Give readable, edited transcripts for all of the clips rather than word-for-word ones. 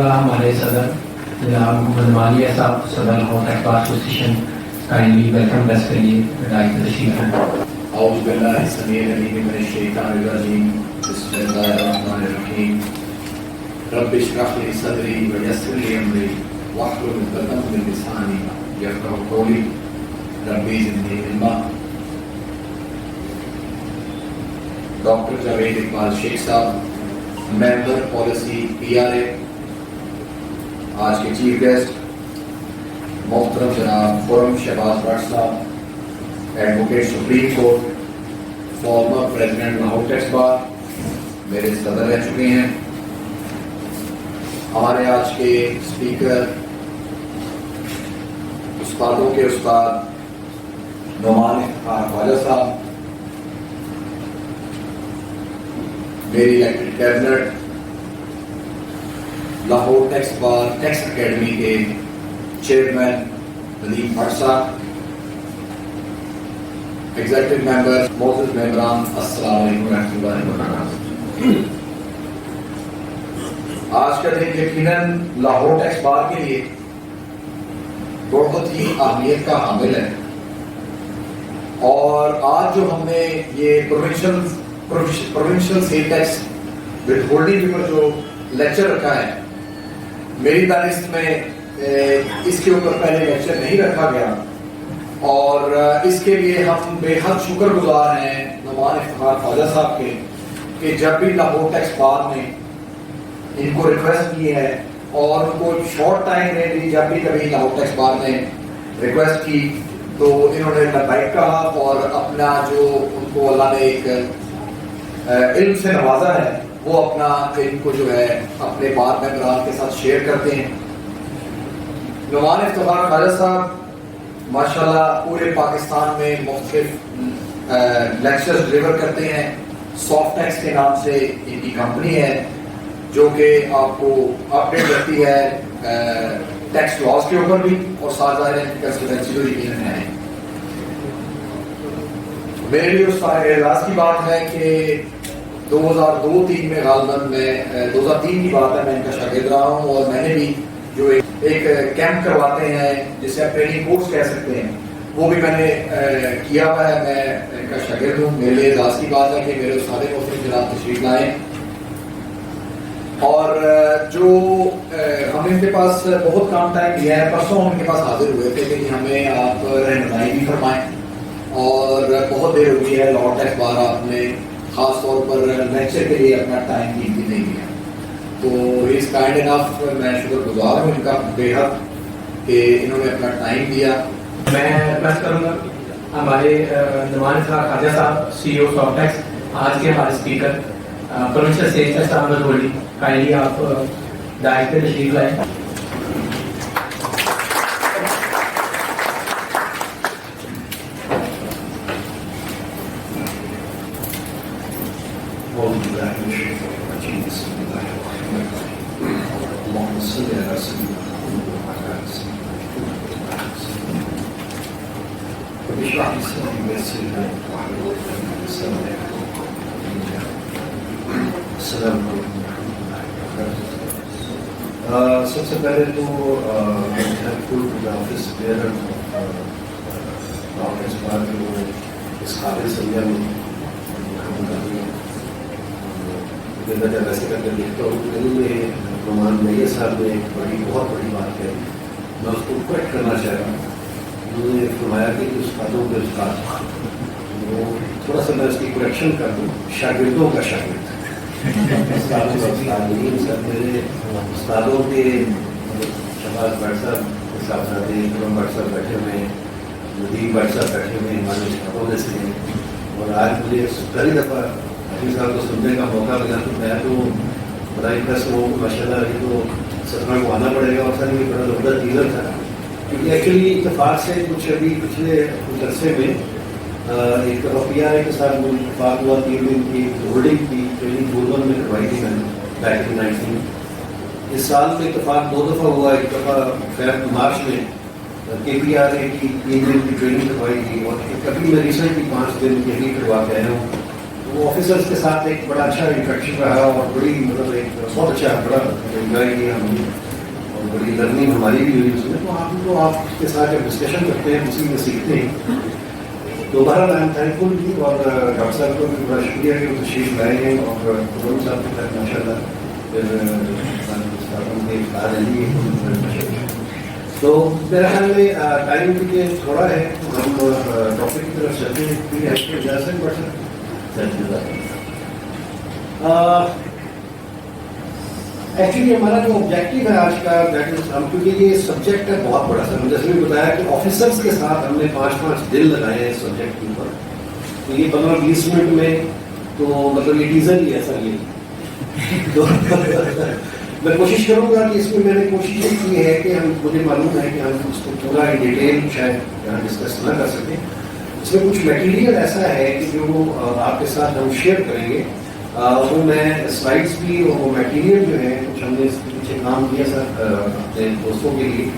اللہ ہمارے صدر جناب محمد مالیہ صاحب صدر Lahore tax bar association kindly welcome ڈریس کریے ڈائٹ تشریف ہے. اعوذ باللہ السمیع العلیم من الشیطان الرجیم بسم اللہ الرحمن الرحیم رب اشرح لی صدری ویسر لی امری واحلل عقدۃ من لسانی یفقہوا قولی ربی زدنی علما. ڈاکٹر جاوید اقبال شیخ صاحب ممبر پالیسی PRA, آج کے چیف گیسٹ محترم جناب Khurram Shahbaz Butt sahib advocate supreme court, former president Lahore tax bar, میرے صدر رہ چکے ہیں. ہمارے آج کے اسپیکر استادوں کے استاد نعمان افتخار خواجہ صاحب, میری الیکٹڈ کیبنٹ لاہور ٹیکس بار ٹیکس اکیڈمی کے چیئرمین ندیم بٹ صاحب, ایگزیکٹو ممبر معزز ممبران, السلام علیکم ورحمۃ اللہ وبرکاتہ. آج کا دن یقیناً لاہور ٹیکس بار کے لیے بہت ہی اہمیت کا حامل ہے, اور آج جو ہم نے یہ provincial sale tax withholding پر جو لیکچر رکھا ہے, میری دانست میں اس کے اوپر پہلے لیکچر نہیں رکھا گیا, اور اس کے لیے ہم بے حد شکر گزار ہیں نعمان افتخار خواجہ صاحب کے کہ جب بھی لاہور ٹیکس بار نے ان کو ریکویسٹ کی ہے اور ان کو شارٹ ٹائم میں بھی جب بھی کبھی لاہور ٹیکس بار نے ریکویسٹ کی تو انہوں نے لبیک کہا, اور اپنا جو ان کو اللہ نے ایک علم سے نوازا ہے وہ اپنا علم کو جو ہے اپنے بار ممبران کے ساتھ شیئر کرتے ہیں. نعمان افتخار خواجہ صاحب ماشاءاللہ پورے پاکستان میں مختلف لیکچرز ڈلیور کرتے ہیں. سافٹ ٹیکس کے نام سے ان کی کمپنی ہے جو کہ آپ کو اپڈیٹ کرتی ہے ٹیکس لاز کے اوپر بھی, اور ساتھ ظاہر کنسلٹنسی تو یقیناً ہے. میرے لیے اس اعزاز کی بات ہے کہ 2002-03 میں غالباً میں 2003 کی بات ہے, میں ان کا شاگرد رہا ہوں, اور میں نے بھی جو ایک کیمپ کرواتے ہیں جسے آپ ٹریننگ کورس کہہ سکتے ہیں وہ بھی میں نے کیا ہوا ہے. میں ان کا شاگرد ہوں. میرے لیے اعزاز کی بات ہے کہ میرے استاد محترم جناب تشریف لائیں, اور جو ہم ان کے پاس بہت کم ٹائم لیا ہے. پرسوں ہم ان کے پاس حاضر ہوئے تھے کہ ہمیں آپ رہنمائی بھی فرمائیں, اور بہت دیر ہو گئی ہے لاہور ٹیکس بار آپ نے خاص طور پر لیکچر کے لیے اپنا ٹائم قیمتی نہیں دیا, تو اس کائنڈ انف میں شکر گزار ہوں ان کا بے حد کہ انہوں نے اپنا ٹائم دیا. میں ریکویسٹ کروں گا ہمارے نعمان افتخار خواجہ صاحب CEO سافٹ ٹیکس, آج کے ہمارے speaker provincial sale tax Ahmed ہولی, کائنڈلی آپ ڈائٹ پہ تشریف لائیں. سب سے پہلے تو اس قابل سمجھا ویسے کر کے دیکھتا ہوں کہ نعمان ملیہ صاحب نے ایک بہت بڑی بات ہے, میں اس کو کریکٹ کرنا چاہ رہا ہوں. انہوں نے فرمایا کہ استادوں کے استاد, وہ تھوڑا سا میں اس کی کریکشن کر دوں, شاگردوں کا شاگرد. استادوں کا استاد نہیں سر, میرے استادوں کے شہباز بٹ صاحب صاحبزادے خرم بٹ صاحب بیٹھے ہوئے ہیں, ندیم بٹ صاحب بیٹھے ہوئے ہیں, ہمارے استادوں میں سے ہیں. اور آج مجھے پہلی دفعہ حفیظ صاحب کو سننے کا موقع ملا تو میں تو بڑا امپریس ہوں. ماشاء اللہ یہ تو سسما کو آنا پڑے گا, اور سر یہ بڑا زبردست ٹیزر تھا, کیونکہ ایکچولی اتفاق سے کچھ پچھلے کچھ عرصے میں ایک دفعہ PRA کے ساتھ مجھے اتفاق ہوا کہ ان کی ہولڈنگ کی ٹریننگ بولبن میں کروائی تھی میں نے بیک ان 19. اس سال میں اتفاق 2 دفعہ ہوا. ایک دفعہ مارچ میں KPRA کی 3 دن کی ٹریننگ کروائی تھی, اور کبھی میں ریسنٹلی 5 دن کی کروا کے آیا ہوں. وہ آفیسرس کے ساتھ ایک بڑا اچھا انٹریکشن رہا اور بڑی مطلب ایک بہت اچھا بڑا انجوائے کیا ہم نے اور بڑی لرننگ ہماری بھی ہوئی اس میں. تو آپ کے ساتھ جب ڈسکشن کرتے ہیں اسی میں سیکھتے ہیں. تو بہرحال آئی ایم تھینکفل بھی اور ڈاکٹر صاحب کو بھی بڑا شکریہ کہ وہ تشریف لائے ہیں اور غلام صاحب کے ساتھ ماشاء اللہ پھر تو میرا خیال میں ٹائم بھی تھوڑا ہے ہم ٹاپک کی طرف چلتے ہیں. ایکچولی ہمارا جو آبجیکٹو ہے آج کا کیونکہ یہ سبجیکٹ ہے بہت بڑا سر جیسے بھی بتایا کہ آفیسرس کے ساتھ ہم نے 5 دن لگائے ہیں اس سبجیکٹ کے اوپر. تو یہ 15-20 منٹ میں تو مطلب یہ ٹیزر ہی ہے سر. یہ تو میں کوشش کروں گا کہ اس میں نے کوشش یہ کی ہے کہ مجھے معلوم ہے کہ ہم اس کو پورا ان ڈیٹیل شاید یہاں ڈسکس نہ کر سکیں. اس میں کچھ میٹیریل ایسا ہے کہ جو آپ کے ساتھ ہم شیئر کریں گے. وہ میں سلائڈس بھی اور وہ میٹیریل جو ہے کچھ ہم نے اس کے پیچھے کام کیا سر اپنے دوستوں کے لیے.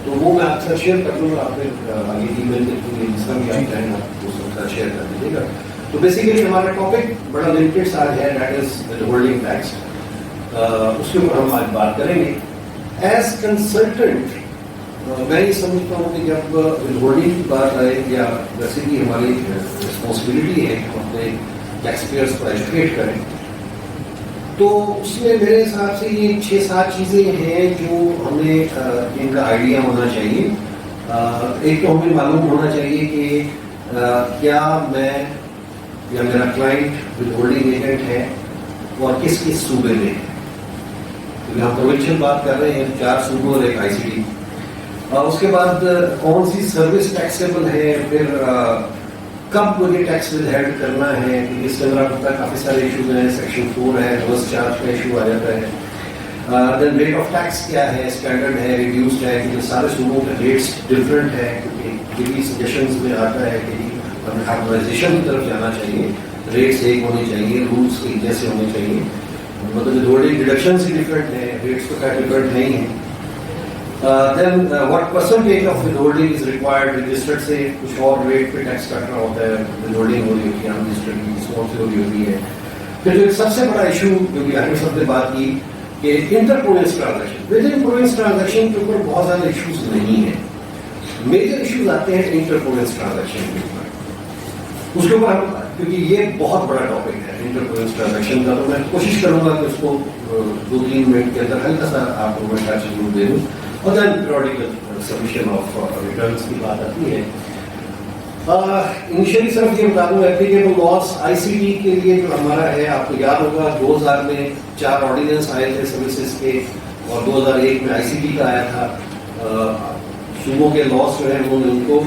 تو وہ میں آپ سے شیئر کر دوں گا. آپ نے آگے ای میل کے تھرو جس کا بھی آپ چاہیں آپ دوستوں کے ساتھ شیئر کر دیجیے گا. تو بیسیکلی ہمارا ٹاپک بڑا لمیٹڈ سا ہے دیٹ از ہولڈنگ ٹیکس. اس کے اوپر ہم آج بات کریں گے. ایز کنسلٹنٹ میں یہ سمجھتا ہوں کہ جب ہولڈنگ کی بات آئے یا ویسے بھی ہماری رسپانسبلٹی ہے کہ اپنے ٹیکس پیئرس کو ایجوکیٹ کریں تو اس میں میرے حساب سے یہ 6-7 چیزیں ہیں جو ہمیں ان کا آئیڈیا ہونا چاہیے. ایک تو ہمیں معلوم ہونا چاہیے کہ کیا میں یا میرا کلائنٹ ود ہولڈنگ ایجنٹ ہے اور کس کس صوبے میں ہے. ہم پروونشل بات کر رہے ہیں 4 صوبوں اور ایک آئی سی ٹی. اس کے بعد کون سی سروس ٹیکسیبل ہے, پھر کب مجھے ٹیکس ود ہیلڈ کرنا ہے. اس کے اندر پتہ کافی سارے ایشوز ہیں. سیکشن 4 ہے, ریورس چارج کا ایشو آ جاتا ہے. دین ریٹ آف ٹیکس کیا ہے, اسٹینڈرڈ ہے, ریڈیوسڈ ہے, کیونکہ سارے صوبوں کے ریٹس ڈفرینٹ ہے. کیونکہ یہ بھی سجیشنز میں آتا ہے کہ ہمیں ہارمونائزیشن کی طرف جانا چاہیے. ریٹس ایک ہونے چاہیے, رولس ایک جیسے ہونے چاہیے. مطلب ہولڈنگ ڈیڈکشنز ہی ڈفرینٹ ہیں, ریٹس تو خیر ڈفرینٹ نہیں ہیں. Then what percentage of withholding is required? Registered سے کچھ اور ریٹ پہ ٹیکس کٹنا ہوتا ہے, withholding ہو رہی ہوتی ہے, unregistered کی اسمال سے ہو رہی ہوتی ہے. پھر جو ایک سب سے بڑا ایشو جو کہ ہم سب نے بات کی کہ inter province transaction, within province transaction کے اوپر بہت زیادہ ایشوز نہیں ہیں. میجر ایشوز آتے ہیں انٹر پروونس ٹرانزیکشن کے اوپر. اس کے اوپر ہم کیونکہ یہ بہت بڑا ٹاپک ہے انٹر پروونس ٹرانزیکشن کا, تو میں کوشش کروں گا کہ اس کو 2-3 منٹ کے اندر ہلکا سا آپ کو میں ٹچ ضرور دے دوں. اور دین پیریوڈیکل سبمیشن آف ریٹرنس کی بات آتی ہے. انیشلی صرف یہ بتا دوں ایپلیکیبل لاس آئی سی ٹی کے لیے جو ہمارا ہے, آپ کو یاد ہوگا 2000 میں 4 آرڈیننس آئے تھے سروسز کے, اور 2001 میں آئی سی ٹی کا آیا تھا. صوبوں کے لاس جو ہے انہوں نے ان کو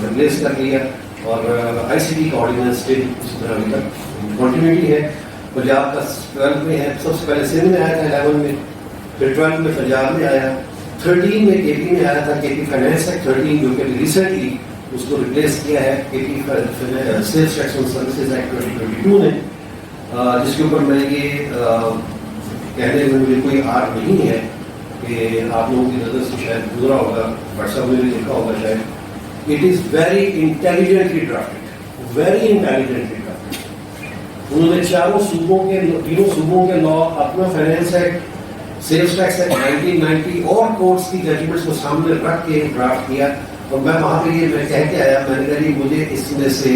ریپلیس کر لیا, اور آئی سی ٹی کا آرڈیننس اسی طرح ابھی تک کنٹینیوٹی ہے. پنجاب کا 12 میں ہے, سب سے پہلے سندھ میں آیا تھا 11 میں, پھر 12 میں پنجاب میں آیا, 13 میں کے پی میں آیا تھا. کے پی فائنینس ایکٹ 13 جو کہ ریسنٹلی اس کو ریپلیس کیا ہے K P sales tax on services act 2022 نے, جس کے اوپر میں یہ کہنے میں مجھے کوئی آر نہیں ہے کہ آپ لوگوں کی نظر سے شاید گزرا ہوگا, واٹس ایپ میں بھی دیکھا ہوگا شاید. It is very intelligently drafted, very intelligently drafted. انہوں نے 4 صوبوں کے لا, اپنا finance act, sales tax act 1990 اور کورٹس کی ججمنٹس کو سامنے رکھ کے ڈرافٹ کیا. اور میں وہاں پہ یہ میں کہہ کے آیا, میں نے کہا جی مجھے اس میں سے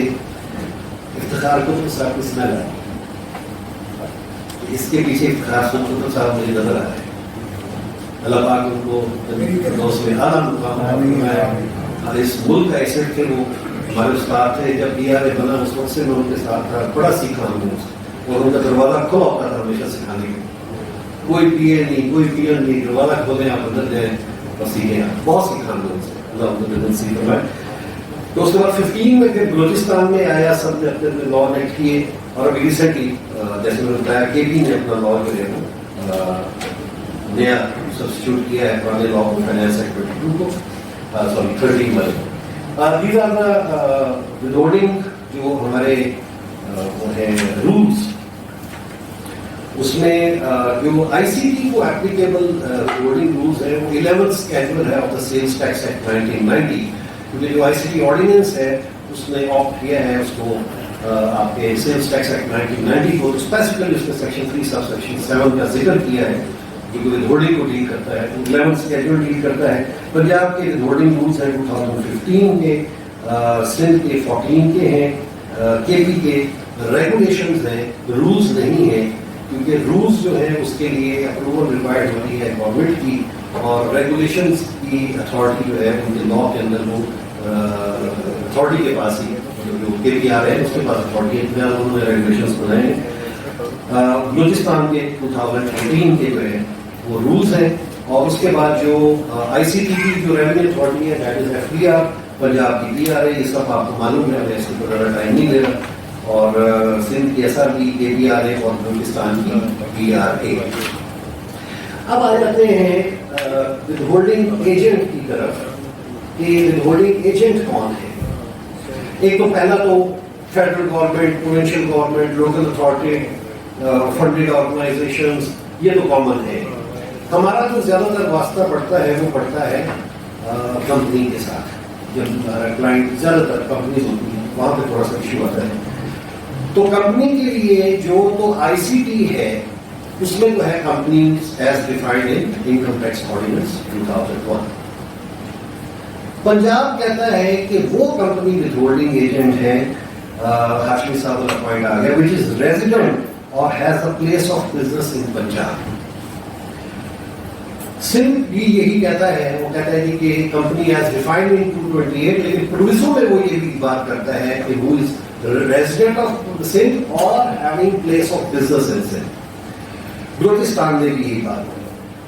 افتخار کو صاحب کی اسمیل آئی, اس کے پیچھے افتخار کو صاحب مجھے نظر آ رہا ہے. اللہ پاک ان کو دوست میں اعلیٰ مقام اور اس ملک کا ایسٹ تھے, وہ ہمارے استاد تھے. جب بی آر اے بنا اس وقت سے میں ان کے ساتھ تھا, بڑا سیکھا ہم نے, اور ان کا دروازہ کھلا ہوتا تھا ہمیشہ سکھانے کے. کوئی پی اے نہیں, کوئی پی ایل نہیں, دروازہ کھولیں آپ اندر جائیں اور سیکھیں. بہت سیکھا ہم نے ان سے, اللہ سیکھ رہا ہے. تو اس کے بعد 15 میں پھر بلوچستان میں آیا, سب نے اپنے اپنے لا ایکٹ کیے. اور ابھی ریسنٹلی جیسے میں نے بتایا کے پی نے اپنا لا جو ہے وہ نیا سبسٹیوٹ کیا ہے پرانے لا کو, فائنینس ایکٹ 22 کو, سوری 13 والے. دیز آر دا ودہولڈنگ جو ہمارے وہ ہے رولس. اس میں جو آئی سی ٹی کو ایپلیکیبل ہولڈنگ رولز ہیں وہ 11 اسکیڈول ہے of the sales tax act 1990. کیونکہ جو آئی سی ٹی آرڈیننس ہے اس نے آپٹ کیا ہے اس کو آپ کے سیلز ٹیکس ایکٹ 1994 اسپیسیفکلی اس میں سیکشن 3 سب سیکشن 7 کا ذکر کیا ہے جو کہ ود ہولڈنگ کو ڈیل کرتا ہے. 11 اسکیڈول ڈیل کرتا ہے. پنجاب کے ود ہولڈنگ رولس ہیں 2015 کے, سندھ کے 14 کے ہیں, کے پی کے ریگولیشنز ہیں, رولز نہیں ہیں, کیونکہ رولز جو ہیں اس کے لیے اپروول ریکوائرڈ ہوتی ہے گورنمنٹ کی, اور ریگولیشنز کی اتھارٹی جو ہے ان کے لا کے اندر وہ اتھارٹی کے پاس ہی ہے, جو کے پی آر ہے اس کے پاس اتھارٹی ہے. انہوں نے ریگولیشنز بنائے ہیں. بلوچستان کے 2018 کے جو ہے وہ رولز ہیں, اور اس کے بعد جو آئی سی ٹی کی جو ریونیو اتھارٹی ہے that is F P R, Punjab کی پی آر ہے, یہ سب آپ کو معلوم ہے, میں اس کو زیادہ ٹائم نہیں لے رہا. اور سندھ کی ایس آر پی کے پی آر ہے, اور بلوچستان کی پی آر اے. اب آ جاتے ہیں ود ہولڈنگ ایجنٹ کی طرف کہ ود ہولڈنگ ایجنٹ کون ہے. ایک تو پہلا تو federal government, provincial government, local authority, funded organisations, یہ تو کامن ہے. ہمارا جو زیادہ تر واسطہ پڑتا ہے وہ پڑتا ہے کمپنی کے ساتھ. جب ہمارا کلائنٹ زیادہ تر کمپنیز ہوتی ہیں وہاں پہ تھوڑا سا ایشو آتا ہے. تو کمپنی کے لیے جو تو آئی سی ٹی ہے اس میں جو ہے companies as defined in income tax ordinance 2001. Punjab کہتا ہے کہ وہ کمپنی ود ہولڈنگ ایجنٹ ہے, ہاشمی صاحب کا پوائنٹ آ گیا, which is resident or has a place of business in Punjab. Sindh بھی یہی کہتا ہے, وہ کہتا ہے کہ کمپنی ایز ڈیفائنڈ ان 228, لیکن پروویژنوں میں وہ یہ بھی بات کرتا ہے کہ who is resident of Sindh اور having place of business in Sindh. Balochistan میں بھی یہی بات ہے.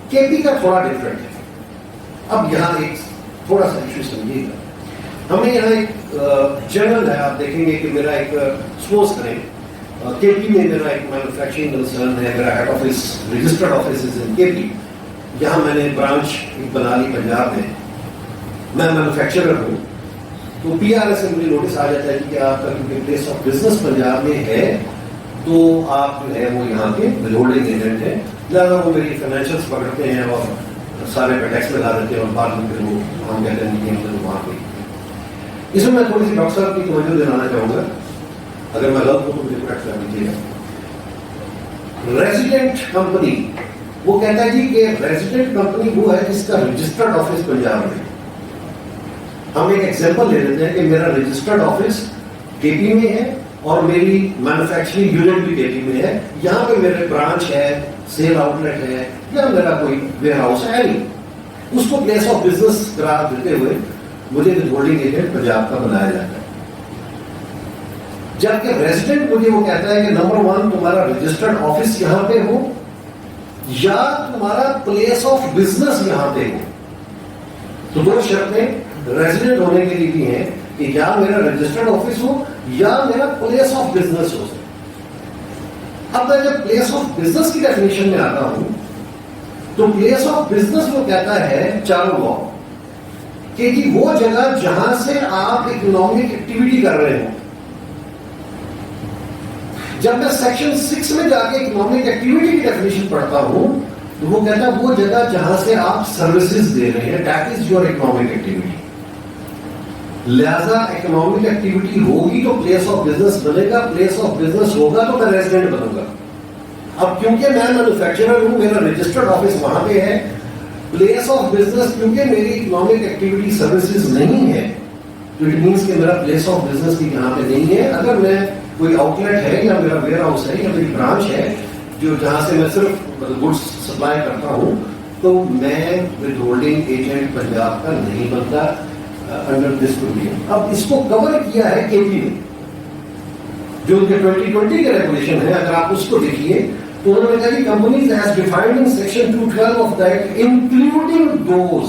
کے پی کا تھوڑا ڈفرینٹ ہے. اب یہاں ایک تھوڑا سا ایشو سمجھیے گا. ہمیں یہاں ایک جنرل ہے, آپ دیکھیں گے کہ میرا ایک سپوز کریں کے پی میں میرا ایک مینوفیکچرنگ کنسرن ہے, میرا head office registered office is in K P, یہاں میں نے برانچ بنا لی پنجاب میں, میں مینوفیکچرر ہوں, تو پی آر ایس سے مجھے نوٹس آ جاتا ہے کہ آپ کا کیونکہ پلیس آف بزنس پنجاب میں ہے تو آپ جو ہے وہ یہاں کے ود ہولڈنگ ایجنٹ ہیں. لہٰذا وہ میری فائنینشیلس پکڑتے ہیں اور سارے پہ ٹیکس لگا دیتے ہیں, اور بعد میں پھر وہ ہم کہتے ہیں کہ ہم وہاں پہ. اس میں تھوڑی سی ڈاکٹر صاحب کی توجہ دلانا چاہوں گا, اگر میں غلط ہوں تو مجھے کریکٹ کر دیجیے گا. ریزیڈنٹ کمپنی وہ کہتا ہے جی کہ ریزیڈنٹ کمپنی وہ ہے جس کا رجسٹرڈ آفس پنجاب میں. ہم ایک ایگزامپل لے لیتے ہیں کہ میرا رجسٹرڈ آفس کے پی میں ہے اور میری مینوفیکچرنگ یونٹ بھی کے پی میں ہے, یہاں پہ میرے برانچ ہے, سیل آؤٹ لیٹ ہے, یا میرا کوئی ویئر ہاؤس ہے نہیں. اس کو پلیس آف بزنس قرار دیتے ہوئے مجھے ود ہولڈنگ ایجنٹ پنجاب کا بنایا جاتا ہے. جبکہ ریزیڈنٹ مجھے وہ کہتا ہے کہ نمبر 1 تمہارا رجسٹرڈ آفس یہاں پہ ہو یا تمہارا پلیس آف بزنس یہاں پہ ہو. تو دو شرطیں ریزیڈنٹ ہونے کے لیے بھی ہیں کہ یا میرا رجسٹرڈ آفس ہو یا میرا پلیس آف بزنس ہو. اب میں جب پلیس آف بزنس کی ڈیفینیشن میں آتا ہوں تو پلیس آف بزنس وہ کہتا ہے چاروں لا کہ جی وہ جگہ جہاں سے آپ اکنامک ایکٹیویٹی کر رہے ہوں. جب میں سیکشن 6 میں جا کے اکنامک ایکٹیویٹی کی ڈیفینیشن پڑھتا ہوں تو وہ کہتا ہے وہ جگہ جہاں سے آپ سروسز دے رہے ہیں, that is your economic activity. لہذا اکنامک ایکٹیویٹی ہوگی تو پلیس آف بزنس بنے گا, پلیس آف بزنس ہوگا تو میں ریزیڈنٹ بنوں گا. اب کیونکہ میں مینوفیکچرر ہوں, میرا رجسٹرڈ آفس وہاں پہ ہے, پلیس آف بزنس کیونکہ میری اکنامک ایکٹیویٹی سروسز نہیں ہے, تو اٹ مینس کہ میرا پلیس آف بزنس بھی یہاں پہ نہیں ہے. اگر میں کوئی آؤٹ لیٹ ہے یا میرا ویئر ہاؤس ہے یا میری برانچ ہے جو جہاں سے میں صرف گڈس سپلائی کرتا ہوں, تو میں ود ہولڈنگ ایجنٹ پنجاب کا نہیں بنتا انڈر دس پروویژن. اب اس کو کور کیا ہے کے پی نے, جو ان کے 2020 کے ریگولیشن ہے. اگر آپ اس کو دیکھیے تو انہوں نے کہا کہ companies as defined in section 212 of that including those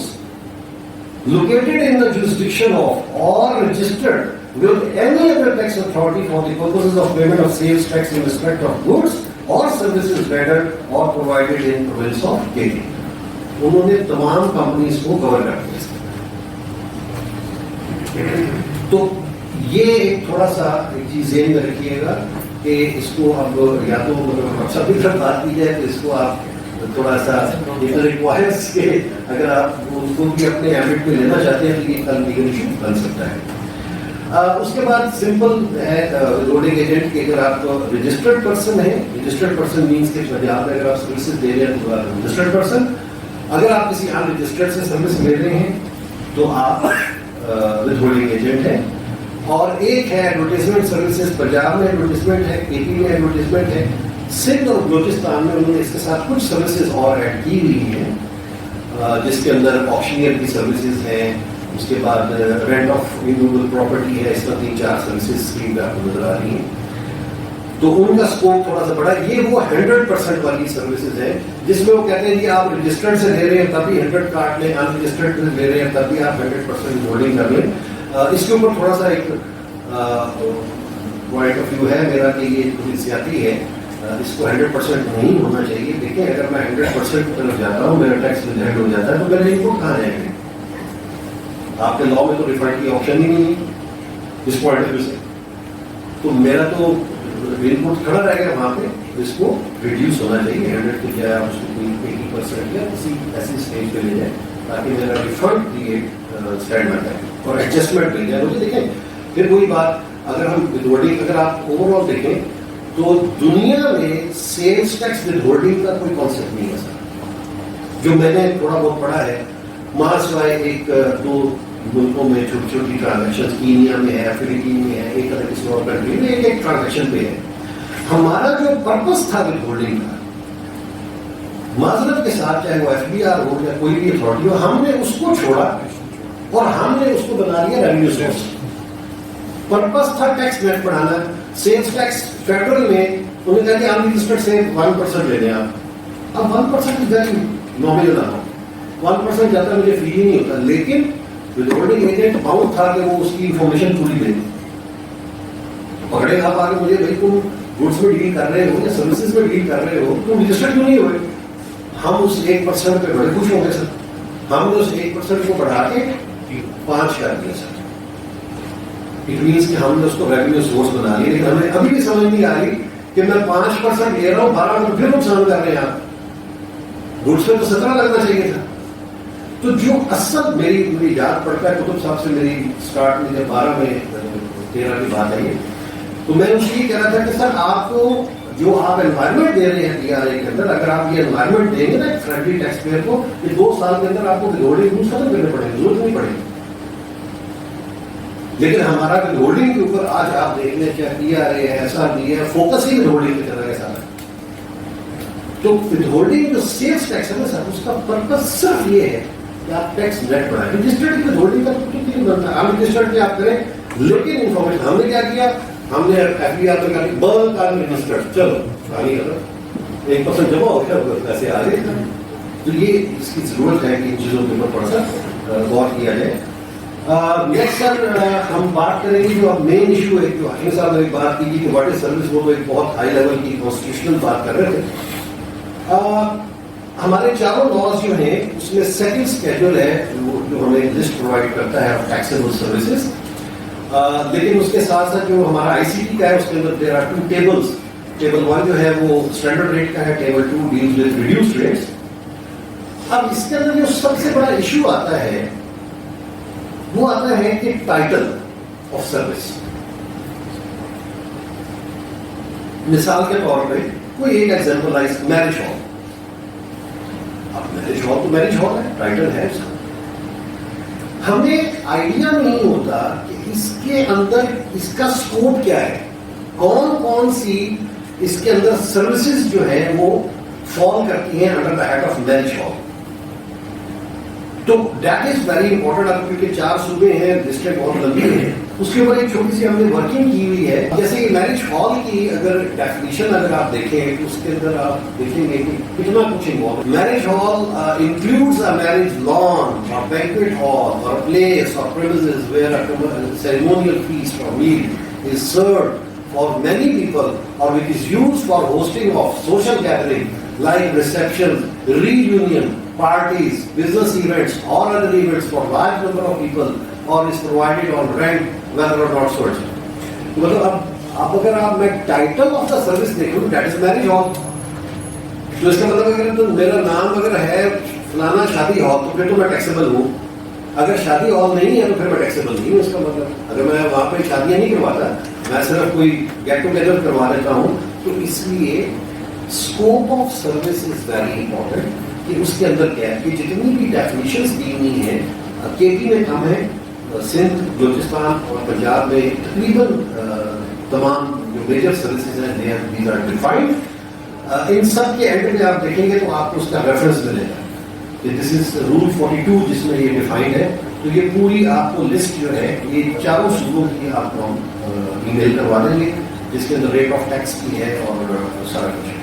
located in the jurisdiction of or registered with any other tax authority for the purposes of payment of sales tax in respect of goods or services rendered or provided in province of KP. انہوں نے تمام companies کو کور کر دیا. تو یہ ایک تھوڑا سا ایک چیز ذہن میں رکھیے گا کہ اس کو اب یا تو سب کی طرف بات کی جائے تو اس کو آپ تھوڑا سا ریکوائرس کے اگر آپ اس کو بھی اپنے ایمٹ میں لینا چاہتے ہیں تو یہ کل لیگل ایشو بن سکتا ہے. اس کے بعد سمپل ہے لوڈنگ ایجنٹ کہ اگر آپ رجسٹرڈ پرسن ہیں, رجسٹرڈ پرسن مینس کہ پنجاب میں اگر آپ سروسز دے رہے ہیں تو آپ رجسٹرڈ پرسن, اگر آپ کسی ان رجسٹرڈ سے سروس لے رہے ہیں تو آپ ود ہولڈنگ ایجنٹ ہیں. اور ایک ہے ایڈورٹیزمنٹ سروسز, پنجاب میں ایڈورٹیزمنٹ ہے, کے پی میں ایڈورٹیزمنٹ ہے, سندھ اور بلوچستان میں انہوں نے اس کے ساتھ کچھ سروسز اور ایڈ کی ہوئی ہیں جس کے اندر آکشنیئر کی سروسز ہیں, اس کے بعد رینٹ آف ریموول پراپرٹی ہے, اس طرح 3-4 سروسز اسکرین پہ آپ کو نظر آ رہی ہیں. تو ان کا اسکوپ تھوڑا سا بڑا ہے. یہ وہ 100% والی سروسز ہیں جس میں وہ کہتے ہیں کہ آپ رجسٹرڈ سے لے رہے ہیں تب بھی 100 کاٹ لیں, ان رجسٹرڈ سے لے رہے ہیں تب بھی آپ 100% ہولڈنگ کر لیں. اس کے اوپر تھوڑا سا ایک پوائنٹ آف ویو ہے میرا کہ یہ تھوڑی زیادتی ہے, اس کو 100% نہیں ہونا چاہیے. دیکھیں اگر میں 100% کی طرف جاتا ہوں, میرا ٹیکس ریزلٹ ہو جاتا ہے تو میرے انپٹ کہاں جائیں گے؟ آپ کے لا میں تو ریفنڈ کی آپشن ہی نہیں ہے اس پوائنٹ آف ویو سے. تو میرا تو انپٹ کھڑا رہ گیا وہاں پہ, اس کو ریڈیوس ہونا چاہیے. 100 کی جائے آپ اس کو کوئی 80% یا کسی ایسی اسٹیج پہ لے جائیں تاکہ میرا ریفنڈ کی اسٹینڈ نہ کرے اور ایڈجسٹمنٹ مل جائے مجھے. دیکھیں پھر وہی بات, اگر ہم ود ہولڈنگ اگر آپ اوور آل دیکھیں تو دنیا میں سیلس ٹیکس ود ہولڈنگ کا کوئی کانسیپٹ نہیں ہے سر, جو میں نے تھوڑا بہت پڑھا ہے. وہاں سوائے 1-2 ملکوں میں چھوٹی چھوٹی ٹرانزیکشن, کینیا میں ہے, فلپین میں ہے, ایک الگ کسی اور کنٹری میں ایک ٹرانزیکشن پہ ہے. ہمارا جو پرپز تھا ود ہولڈنگ کا, معذرت کے ساتھ چاہے وہ ایف بی آر ہو یا کوئی بھی اتھارٹی ہو, ہم نے اس کو چھوڑا اور ہم نے اس کو بنا دیا ریونیو سورس. پرپز تھا ٹیکس نیٹ بڑھانا. سیلس ٹیکس فیڈرل میں انہوں نے کہا کہ ان رجسٹرڈ سے 1% لے لیں آپ. اب 1% کی ویلیو نامنل نہ ہو, 1% جاتا مجھے فری ہی نہیں ہوتا. لیکن ود ہولڈنگ ایجنٹ باؤنڈ تھا کہ وہ اس کی انفارمیشن پوری دے. پکڑے آپ آگے مجھے بھائی تم گڈس میں ڈیل کر رہے ہو یا سروسز میں ڈیل کر رہے ہو, تم رجسٹرڈ کیوں نہیں ہوئے؟ ہم اس 1% پہ بڑے خوش ہوں گے سر. ہم نے اس 1% کو بڑھا کے 5 کر دیا سر. اٹ مینس کہ ہم نے اس کو ریونیو سورس بنا لیا. لیکن ہمیں ابھی بھی سمجھ نہیں آ رہی کہ میں 5% لے رہا ہوں, 12 میں پھر نقصان کر رہے ہیں آپ. گڈس میں تو 17 لگنا چاہیے تھا. تو جو اصل میری یاد پڑتا ہے کتب صاحب سے میری اسٹارٹ میں جب 12 میں 13 کی بات آئی, تو میں اس لیے کہہ رہا تھا کہ سر آپ کو جو آپ انوائرمنٹ دے رہے ہیں DRA کے اندر, اگر آپ یہ انوائرمنٹ دیں گے نا فرینڈلی ٹیکس پیئر کو, کہ 2 سال کے اندر آپ کو ہولڈنگ یوز ختم کرنے پڑیں گے, ضرورت نہیں پڑے گی. لیکن ہمارا ہولڈنگ کے اوپر آج آپ دیکھ لیں کیا DRA ہے, ایسا بھی ہے, فوکس ہی ہولڈنگ پہ چل رہا ہے سارا. تو ود ہولڈنگ جو سیلس ٹیکس ہے نا سر, اس کا پرپز صرف یہ ہے کہ آپ ٹیکس نیٹ بڑھائیں. رجسٹرڈ کی ہولڈنگ کا تو نہیں بنتا, آپ رجسٹرڈ پہ آپ کریں. لیکن انفارمیشن ہم نے کیا کیا, ہم نے ایف بی آر پہ کہا بلک آر رجسٹرڈ, چلو آگے 1% جمع ہو گیا, پیسے آ گئے. تو یہ اس کی ضرورت ہے کہ ان چیزوں کے اوپر تھوڑا سا غور کیا جائے. نیکسٹ سر ہم بات کریں گے جو اب مین ایشو ہے, جو حکیم صاحب نے ایک بات کی کہ واٹ از سروس, وہ تو ایک بہت ہائی لیول کی کانسٹیٹیوشنل بات کر رہے تھے. ہمارے چاروں لاز جو ہیں اس میں سیکنڈ اسکیڈول ہے جو ہمیں لسٹ پرووائڈ کرتا ہے ٹیکسیبل سروسز. لیکن اس کے ساتھ ساتھ جو ہمارا آئی سی ٹی کا ہے اس کے اندر دیر آر 2 ٹیبلز. ٹیبل 1 جو ہے وہ اسٹینڈرڈ ریٹ کا ہے, table 2 deals with reduced rates. اب اس کے اندر جو سب سے بڑا ایشو آتا ہے وہ آتا ہے کہ ٹائٹل آف سروس. مثال کے طور پہ کوئی ایک ایگزامپلائز میرج ہال. اب میرج ہال تو میرج ہال ہے, ٹائٹل ہے اس کا. ہمیں آئیڈیا نہیں ہوتا کہ اس کے اندر اس کا اسکوپ کیا ہے, کون کون سی اس کے اندر سروسز جو ہیں وہ فال کرتی ہیں under the head of marriage hall. تو دیٹ از ویری امپورٹنٹ. اب کیونکہ 4 صوبے ہیں, ڈسٹرکٹ بہت لمبی ہے, اس کے اوپر ایک چھوٹی سی ہم نے ورکنگ کی ہوئی ہے. جیسے کہ میرج ہال کی اگر ڈیفینیشن اگر آپ دیکھیں تو اس کے اندر آپ دیکھیں گے کہ کتنا کچھ involve. Marriage hall includes a marriage lawn اور بینکویٹ ہال اور پلیس اور premises where a ceremonial feast اور meal is served for many people or which is used for hosting of social gathering like receptions, reunion, parties, business events or other events for large number of people or is provided on rent whether or not sold. مطلب اب اگر آپ میں title of the service دیکھوں that is marriage hall. تو اس کا مطلب اگر تو میرا نام اگر ہے فلانا شادی ہال تو پھر تو میں ٹیکسیبل ہوں. اگر شادی ہال نہیں ہے تو پھر میں ٹیکسیبل نہیں ہوں. اس کا مطلب اگر میں وہاں پہ شادیاں نہیں کرواتا, میں صرف کوئی گیٹ ٹوگیدر کروا دیتا ہوں, تو اس لیے scope of service is very important کہ اس کے اندر کیا ہے کہ جتنی بھی ڈیفینیشنز دی ہوئی ہیں کے پی میں کم ہے, سندھ, بلوچستان اور پنجاب میں تقریباً تمام جو میجر سروسز ہیں دیز آر ڈیفائنڈ. ان سب کے اینڈ میں آپ دیکھیں گے تو آپ کو اس کا ریفرنس ملے گا کہ دس از رول 42 جس میں یہ ڈیفائنڈ ہے. تو یہ پوری آپ کو لسٹ جو ہے یہ چاروں صوبوں کی آپ کو ای میل کروا دیں گے, جس کے اندر ریٹ آف ٹیکس کی ہے اور سارا کچھ.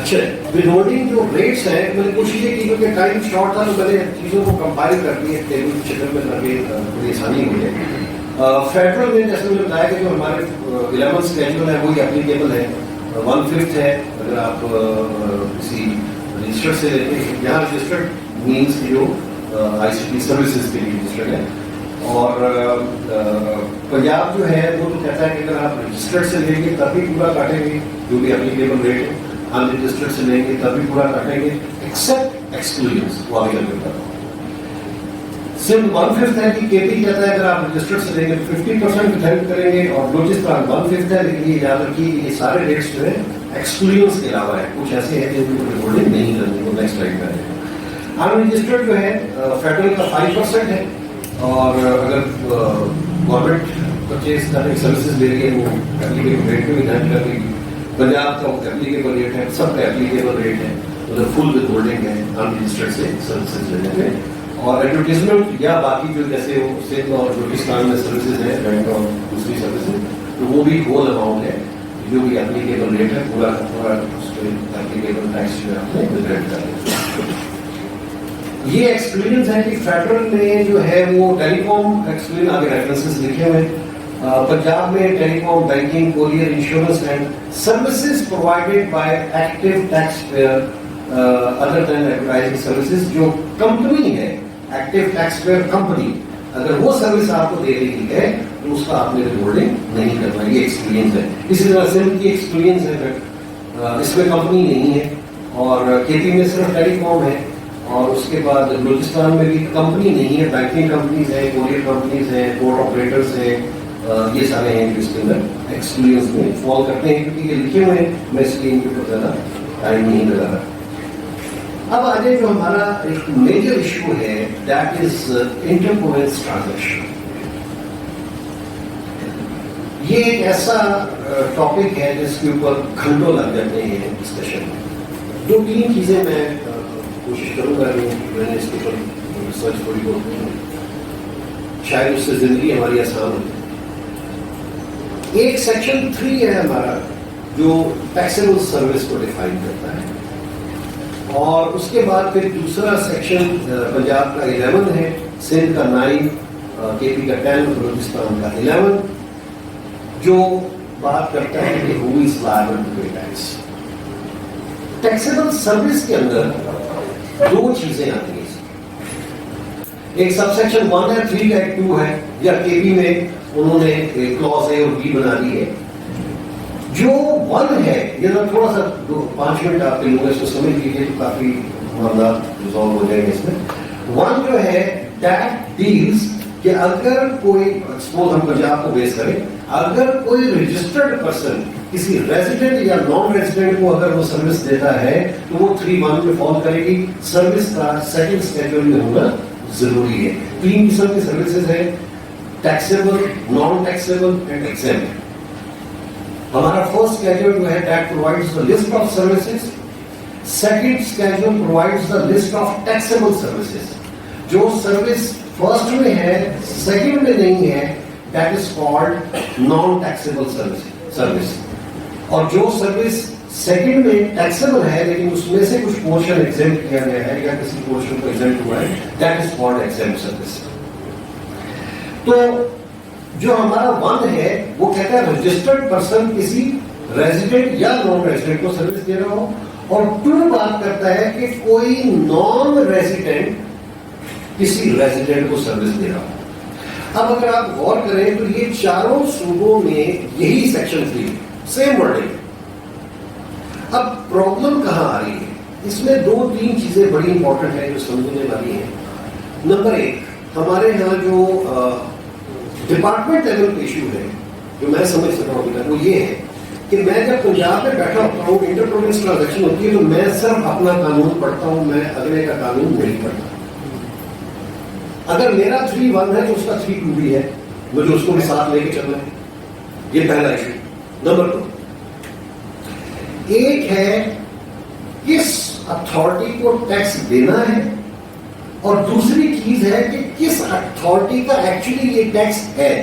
اچھا, ود ہولڈنگ جو ریٹس ہیں میں نے کوشش یہ کی کیونکہ ٹائم شارٹ تھا تو میں نے چیزوں کو کمپائل کر کے ٹیبل کی شکل میں کر کے تھوڑی آسانی ہوئی ہے. فیڈرل میں جیسے میں نے بتایا کہ جو ہمارے 11 اسکیجول ہے وہی اپلیکیبل ہے. 1/5 ہے اگر آپ کسی رجسٹر سے لیتے ہیں. یہاں رجسٹرڈ مینس کی جو آئی سی ٹی سروسز کے لیے رجسٹرڈ ہے. اور پنجاب جو ہے وہ تو کہتا ہے کہ اگر آپ رجسٹرڈ سے لیں گے تب بھی پورا کاٹیں گے جو بھی اپلیکیبل ریٹ ہے, ان رجسٹرڈ سے لیں گے تب بھی پورا کاٹیں گے ایکسپٹ ایکسکلوژنس. وہ آگے چل کے سندھ 1/5 ہے کہ کے پی کہتا ہے اگر آپ رجسٹرڈ سے لیں گے تو 50% وتھ کریں گے, اور بلوچستان 1/5 ہے. لیکن یہ یاد رکھیے یہ سارے ریٹس جو ہے ایکسکلوژنس کے علاوہ ہے, کچھ ایسے ہیں جن کو رپورٹنگ نہیں کرنی. وہ نیکسٹ سلائڈ میں ہے. ان رجسٹرڈ جو ہے فیڈرل کا 5% ہے, اور اگر گورنمنٹ پرچیز کرنے سروسز لے رہی ہے وہ اپلیکیبل ریٹ میں بھی دھیان کر رہی ہے. پنجاب کا اپلیکیبل ریٹ ہے, سب کا اپلیکیبل ریٹ ہے, ادھر فل ود ہولڈنگ ہے ان رجسٹرڈ سے سروسز لینے میں. اور ایڈورٹیزمنٹ یا باقی جو جیسے وہ سندھ اور بلوچستان میں سروسز ہیں بینک اور دوسری سروسز, تو وہ بھی ہول اماؤنٹ ہے جو بھی اپلیکیبل ریٹ ہے پورا پورا اس پہ اپلیکیبل ٹیکس جو ہے آپ نے ڈیپینڈ کر لیا. یہ ایکسپیرینس ہے کہ فیڈرل میں جو ہے وہ ٹیلی کام ایکسپیرینس آگے ریفرنسز لکھے ہوئے. پنجاب میں telecom, banking, courier, insurance and services provided by active tax payer other than advertising services. جو کمپنی ہے ایکٹیو ٹیکس پیئر کمپنی, اگر وہ سروس آپ کو دے رہی ہے تو اس کا آپ نے رپورٹنگ نہیں کرنا. یہ ایکسپیرینس ہے. اسی طرح سندھ کی ایکسپیرینس ہے, اس میں کمپنی نہیں ہے, اور کے پی میں صرف ٹیلی کام ہے, اور اس کے بعد بلوچستان میں بھی کمپنی نہیں ہے, بینکنگ کمپنیز ہیں, کوریئر کمپنیز ہیں, پورٹ آپریٹرز ہیں. یہ سارے ہیں جو اس کے اندر ایکسپیرینس میں فال کرتے ہیں, کیونکہ یہ لکھے ہوئے ہیں. میں اس لیے ان کے اوپر زیادہ ٹائم نہیں لگا رہا. اب آگے جو ہمارا ایک میجر ایشو ہے دیٹ از انٹرپورنس ٹرانزیکشن. یہ ایک ایسا ٹاپک ہے جس کے اوپر گھنٹوں لگ جاتے ہیں ڈسکشن میں. 2-3 چیزیں میں کوشش کروں گا, میں نے اس کے اوپر ریسرچ تھوڑی بہت کی ہے, شاید اس سے زندگی ہماری آسان ہوتی ہے. ایک سیکشن 3 ہے ہمارا جو ٹیکسیبل سروس کو ڈیفائن کرتا ہے, اور اس کے بعد پھر دوسرا سیکشن پنجاب کا 11 ہے, سندھ کا 9, کے پی کا 10, بلوچستان کا 11, جو بات کرتا ہے کہ who is liable to pay tax. Taxable service کے اندر 2 چیزیں آتی ہیں. ایک سب سیکشن 1 ہے, 3 کا ایک 2 ہے, یا کے پی میں انہوں نے کلوز اے اور بی بنا دی ہے. جو 1 ہے یہ تھوڑا سا 5 منٹ آپ کے لوگ اس کو سمجھ لیجیے تو کافی معاملات ریزالو ہو جائیں گے اس میں. 1 جو ہے دیٹ ڈیلز کہ اگر کوئی, سپوز ہم پنجاب کو بیس کریں, اگر کوئی رجسٹرڈ پرسن کسی ریزیڈنٹ یا نان ریزیڈنٹ کو اگر وہ سروس دیتا ہے تو وہ 3(1) میں فال کرے گی. سروس کا سیکنڈ اسکیجول میں ہونا ضروری ہے. 3 قسم کی سروسز ہیں, ٹیکسیبل, نان ٹیکسیبل اینڈ ایگزیمپٹ. ہمارا فرسٹ اسکیجول جو ہے that provides the list of services. Second schedule provides the list of taxable services. جو سروس فرسٹ میں ہے سیکنڈ میں نہیں ہے that is called non taxable service. اور جو سروس سیکنڈ میں ٹیکسیبل ہے لیکن اس میں سے کچھ پورشن ایگزیمپٹ کیا گیا ہے یا کسی پورشن کو ایگزیمپٹ ہوا ہے دیٹ از کالڈ ایگزیمپٹ سروس. تو جو ہمارا 1 ہے وہ کہتا ہے رجسٹرڈ پرسن کسی ریزیڈنٹ یا نان ریزیڈنٹ کو سروس دے رہا ہو, اور 2 بات کرتا ہے کہ کوئی نان ریزیڈنٹ کسی ریزیڈنٹ کو سروس دے رہا ہو. اب اگر آپ غور کریں تو یہ چاروں صوبوں میں یہی سیکشن 3 سیم ورڈنگ. اب پرابلم کہاں آ رہی ہے؟ اس میں 2-3 چیزیں بڑی امپورٹنٹ ہیں جو سمجھنے والی ہیں. نمبر 1, ہمارے یہاں جو ڈپارٹمنٹ لیول ایشو ہے جو میں سمجھ سکتا ہوں وہ یہ ہے کہ میں جب پنجاب میں بیٹھا ہوتا ہوں انٹر پروونس ٹرانزیکشن ہوتی ہے تو میں صرف اپنا قانون پڑھتا ہوں, میں اگلے کا قانون نہیں پڑھتا. اگر میرا 3-1 ہے تو اس کا 3-2 بھی ہے, مجھے اس کو بھی ساتھ لے کے چلنا ہے. یہ پہلا ایشو. نمبر 2, ایک ہے کس اتھارٹی کو ٹیکس دینا ہے, اور دوسری چیز ہے کہ کس اتھارٹی کا ایکچولی یہ ٹیکس ہے.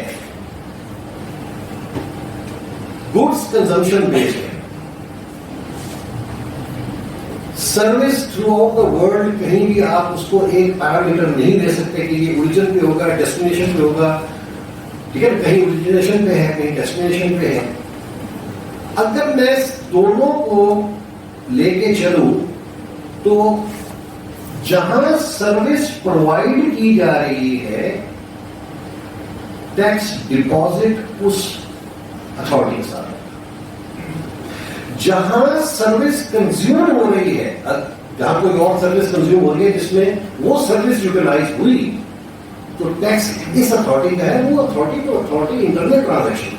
گڈس کنزمپشن بیسڈ ہے. Service through out the world کہیں بھی آپ اس کو ایک پیرامیٹر نہیں دے سکتے کہ یہ اوریجن پہ ہوگا, ڈیسٹینیشن پہ ہوگا. ٹھیک ہے, کہیں اوریجنیشن پہ ہے, کہیں ڈیسٹینیشن پہ ہے. اگر میں دونوں کو لے کے چلوں تو جہاں سروس پرووائڈ کی جا رہی ہے ٹیکس ڈپازٹ اس اتھارٹی کے ساتھ, جہاں سروس کنزیوم ہو رہی ہے, جہاں کوئی اور سروس کنزیوم ہو رہی ہے جس میں وہ سروس یوٹیلائز ہوئی تو ٹیکس اس اتھارٹی کا ہے. وہ اتھارٹی تو اتھارٹی انٹرنل ٹرانزیکشن,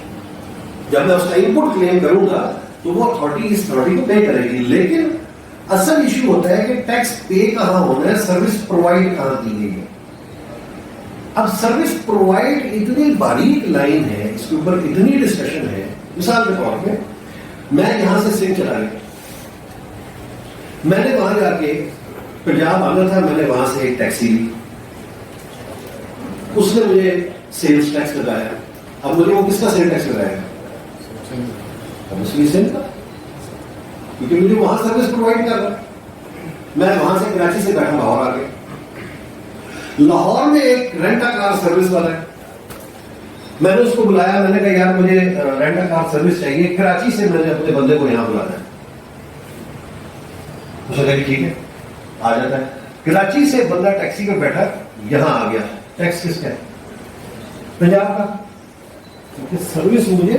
جب میں اس کا ان پٹ کلیم کروں گا تو وہ اتھارٹی اس اتھارٹی کو پے کرے گی. لیکن اصل ایشو ہوتا ہے کہ ٹیکس پے کہاں ہونا ہے, سروس پرووائڈ کہاں کی گئی ہے. اب سروس پرووائڈ اتنی باریک لائن ہے, اس کے اوپر اتنی ڈسکشن ہے. مثال کے طور پہ میں یہاں سے سنگھ چلا گیا, میں نے وہاں جا کے پنجاب آنا تھا, میں نے وہاں سے ایک ٹیکسی لی, اس نے مجھے سیلز ٹیکس لگایا. اب مجھے وہ کس کا سیل ٹیکس لگایا ہے؟ مسلم سندھ کا, کیونکہ مجھے وہاں سروس پرووائڈ کر رہا. میں وہاں سے کراچی سے بیٹھا لاہور آ گیا. لاہور میں ایک رینٹ کار سروس والا ہے, میں نے اس کو بلایا, میں نے کہا یار مجھے رینٹ کار سروس چاہیے کراچی سے, میں نے اپنے بندے کو یہاں بلانا ہے. اس نے کہا ٹھیک ہے آ جاتا ہے. کراچی سے بندہ ٹیکسی پہ بیٹھا یہاں آ گیا. ٹیکس کس کا ہے؟ پنجاب کا, کیونکہ سروس مجھے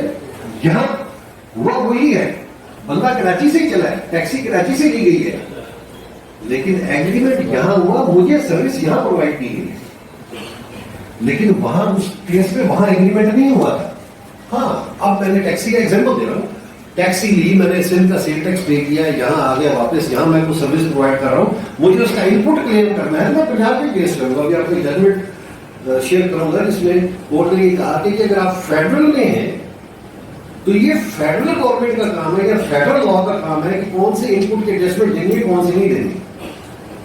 یہاں ہوا وہی ہے. بندہ کراچی سے ہی چلا ہے, ٹیکسی کراچی سے لی گئی ہے, لیکن ایگریمنٹ یہاں ہوا, مجھے سروس یہاں پرووائڈ کی گئی. لیکن وہاں اس کیس میں وہاں ایگریمنٹ نہیں ہوا تھا. ہاں اب میں نے ٹیکسی کا ایگزامپل دے رہا ہوں. ٹیکسی لی, میں نے سندھ کا سیل ٹیکس پے کیا, یہاں آ گیا واپس, یہاں میں کو سروس پرووائڈ کر رہا ہوں, مجھے اس کا ان پٹ کلیم کرنا ہے. میں پنجاب کے کیس کروں گا. ابھی آپ کو ججمنٹ شیئر کروں گا جس میں کورٹ نے یہ کہا کہ اگر آپ فیڈرل میں ہیں تو یہ فیڈرل گورنمنٹ کا کام ہے یا فیڈرل لا کا کام ہے کہ کون سے ان پٹ کی ایڈجسٹمنٹ دینی ہے, کون سی نہیں دینی.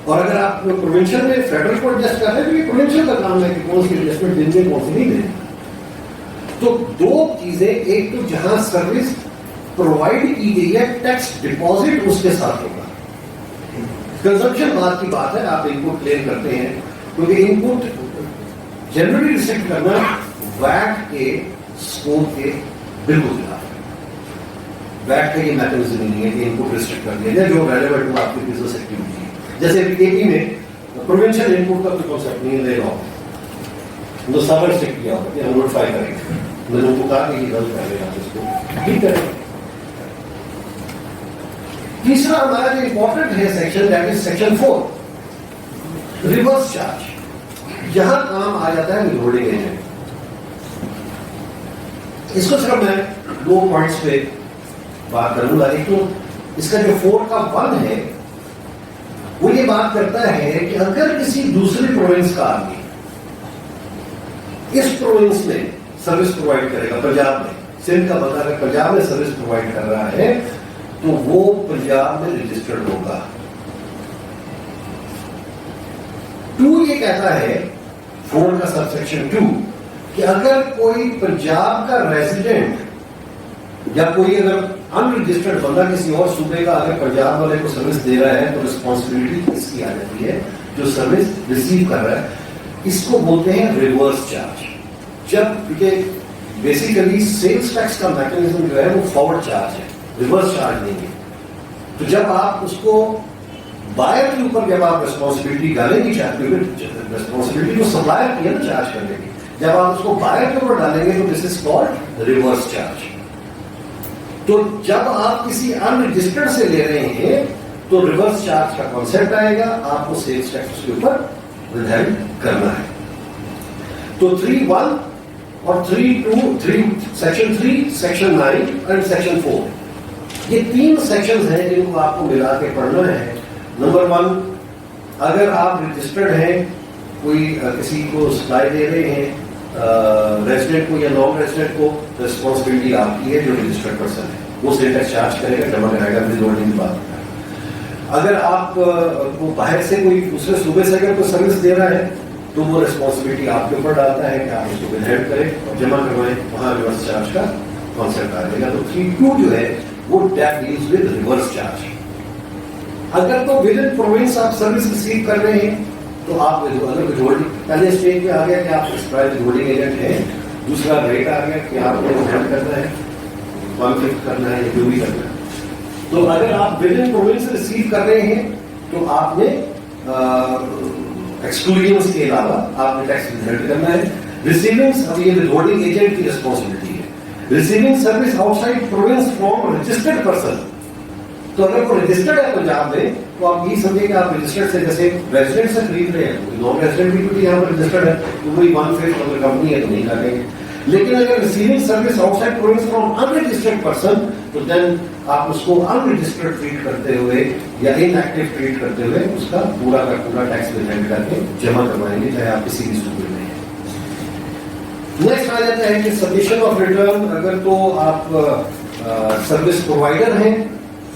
اور اگر آپ پروونشل میں فیڈرل کو ایڈجسٹ کر رہے ہیں تو یہ پروونشل کا کام ہے کہ کون سی ایڈجسٹمنٹ دینی ہے, کون سی نہیں دینی. تو دو چیزیں, ایک تو جہاں سروس پرووائڈ کی گئی ہے ٹیکس ڈپازٹ اس کے ساتھ ہوگا. کنزمپشن بات کی بات ہے, آپ ان پٹ کلیم کرتے ہیں, کیونکہ ان پٹ جنرلی ریسٹرکٹ کرنا ویٹ کے اسکوپ کے بالکل خلاف ہے. ویٹ کا یہ میکنزم نہیں ہے کہ ان پٹ ریسٹرکٹ کر دیا جائے جو ریلیونٹ ہو آپ کی بزنس ایکٹیویٹی ہے. جیسے اے پی میں پروونشل ان پٹ کا کوئی کانسیپٹ نہیں ہے, لے لو ہندوستان ریسٹرکٹ کیا ہوگا کہ ہم نوٹیفائی کریں گے. میں نے ان کو کہا کہ یہ غلط ہے, آپ اس کو ٹھیک کریں. تیسرا ہمارا جو امپورٹنٹ ہے section, that is section 4 reverse charge. یہاں کام آ جاتا ہے ہولڈنگ ایجنٹ. اس کو صرف میں 2 پوائنٹس پہ بات کروں گا. ایک تو اس کا جو 4 کا 1 ہے وہ یہ بات کرتا ہے کہ اگر کسی دوسری پروونس کا آدمی اس پروونس میں سروس پرووائڈ کرے گا, پنجاب میں سندھ کا بندہ اگر پنجاب میں سروس پرووائڈ کر رہا ہے تو وہ پنجاب میں رجسٹرڈ ہوگا. 2 یہ کہتا ہے 4 کا سب سیکشن 2 کہ اگر کوئی پنجاب کا ریزیڈنٹ یا کوئی اگر ان رجسٹرڈ بندہ کسی اور صوبے کا اگر پنجاب والے کو سروس دے رہا ہے تو رسپانسبلٹی اس کی آ جاتی ہے جو سروس ریسیو کر رہا ہے. اس کو بولتے ہیں ریورس چارج. جب کہ بیسیکلی سیلز ٹیکس کا میکنزم جو ہے وہ فارورڈ چارج ہے, ریورس چارج نہیں ہے. تو جب آپ اس کو بائر کے اوپر جب آپ ریسپانسبلٹی ڈالیں گی, ریسپانسبلٹی کو سپلائر کی ہے نا چارج کرنے کی, جب آپ اس کو بائر کے اوپر ڈالیں گے تو دس از کالڈ ریورس چارج. تو جب آپ کسی ان رجسٹرڈ سے لے رہے ہیں تو ریورس چارج کا کانسیپٹ آئے گا, آپ کو سیلز ٹیکس کے اوپر ودہینڈ کرنا ہے. تو 3(1) اور 3(2), سیکشن 3، سیکشن 9 اینڈ سیکشن 4، یہ 3 سیکشن ہیں جن کو آپ کو ملا کے پڑھنا ہے. نمبر 1، اگر آپ رجسٹرڈ ہیں، کوئی کسی کو سپلائی دے رہے ہیں ریزیڈنٹ کو یا نان ریزیڈنٹ کو، ریسپانسبلٹی آپ کی ہے جو رجسٹرڈ پرسن ہے، وہ سیل ٹیکس چارج کرے گا، جمع کرائے گا ود ہولڈنگ کی بات. اگر آپ کو باہر سے کوئی دوسرے صوبے سے اگر کوئی سروس دے رہا ہے تو وہ ریسپانسبلٹی آپ کے اوپر ڈالتا ہے کہ آپ اس کو ود کریں اور جمع کروائیں، وہاں ریورس چارج کا کانسیپٹ آ جائے گا. تو 3(2) جو ہے وہ ڈیلز ود ریورس چارج. اگر تو ود ان پروونس آپ سروس ریسیو کر رہے ہیں تو آپ ود ہولڈنگ پہلے اسٹیج پہ آ گیا کہ آپ اس پرائز ود ہولڈنگ ایجنٹ ہیں. دوسرا ریٹ آ گیا کہ آپ کو ہینڈ کرنا ہے، 1/5 کرنا ہے یا جو بھی کرنا ہے. تو اگر آپ ود ان پروونس ریسیو کر رہے ہیں تو آپ نے ایکسکلوژنس کے علاوہ آپ نے ٹیکس ریزلٹ کرنا ہے. ریسیونگ، اب یہ ود ہولڈنگ ایجنٹ کی ریسپانسبلٹی ہے. Receiving service out side province from registered person, تو اگر وہ رجسٹرڈ ہے پنجاب میں تو آپ یہ سمجھیں کہ آپ رجسٹرڈ سے جیسے ریزیڈنٹ سے خرید رہے ہیں، نان ریزیڈنٹ بھی یہاں پر رجسٹرڈ ہے تو وہی 1/5 اگر کمپنی ہے تو نہیں کریں گے. لیکن اگر receiving service out side province from in registered person تو دین آپ اس کو ان رجسٹرڈ ٹریٹ کرتے ہوئے یا ان ایکٹیو ٹریٹ کرتے ہوئے اس کا پورا کا پورا ٹیکس پیمنٹ کر کے جمع کروائیں گے، چاہے آپ کسی بھی صوبے میں ہیں. نیکسٹ آ جاتا ہے کہ سبمیشن آف ریٹرن. اگر تو آپ سروس پرووائڈر ہیں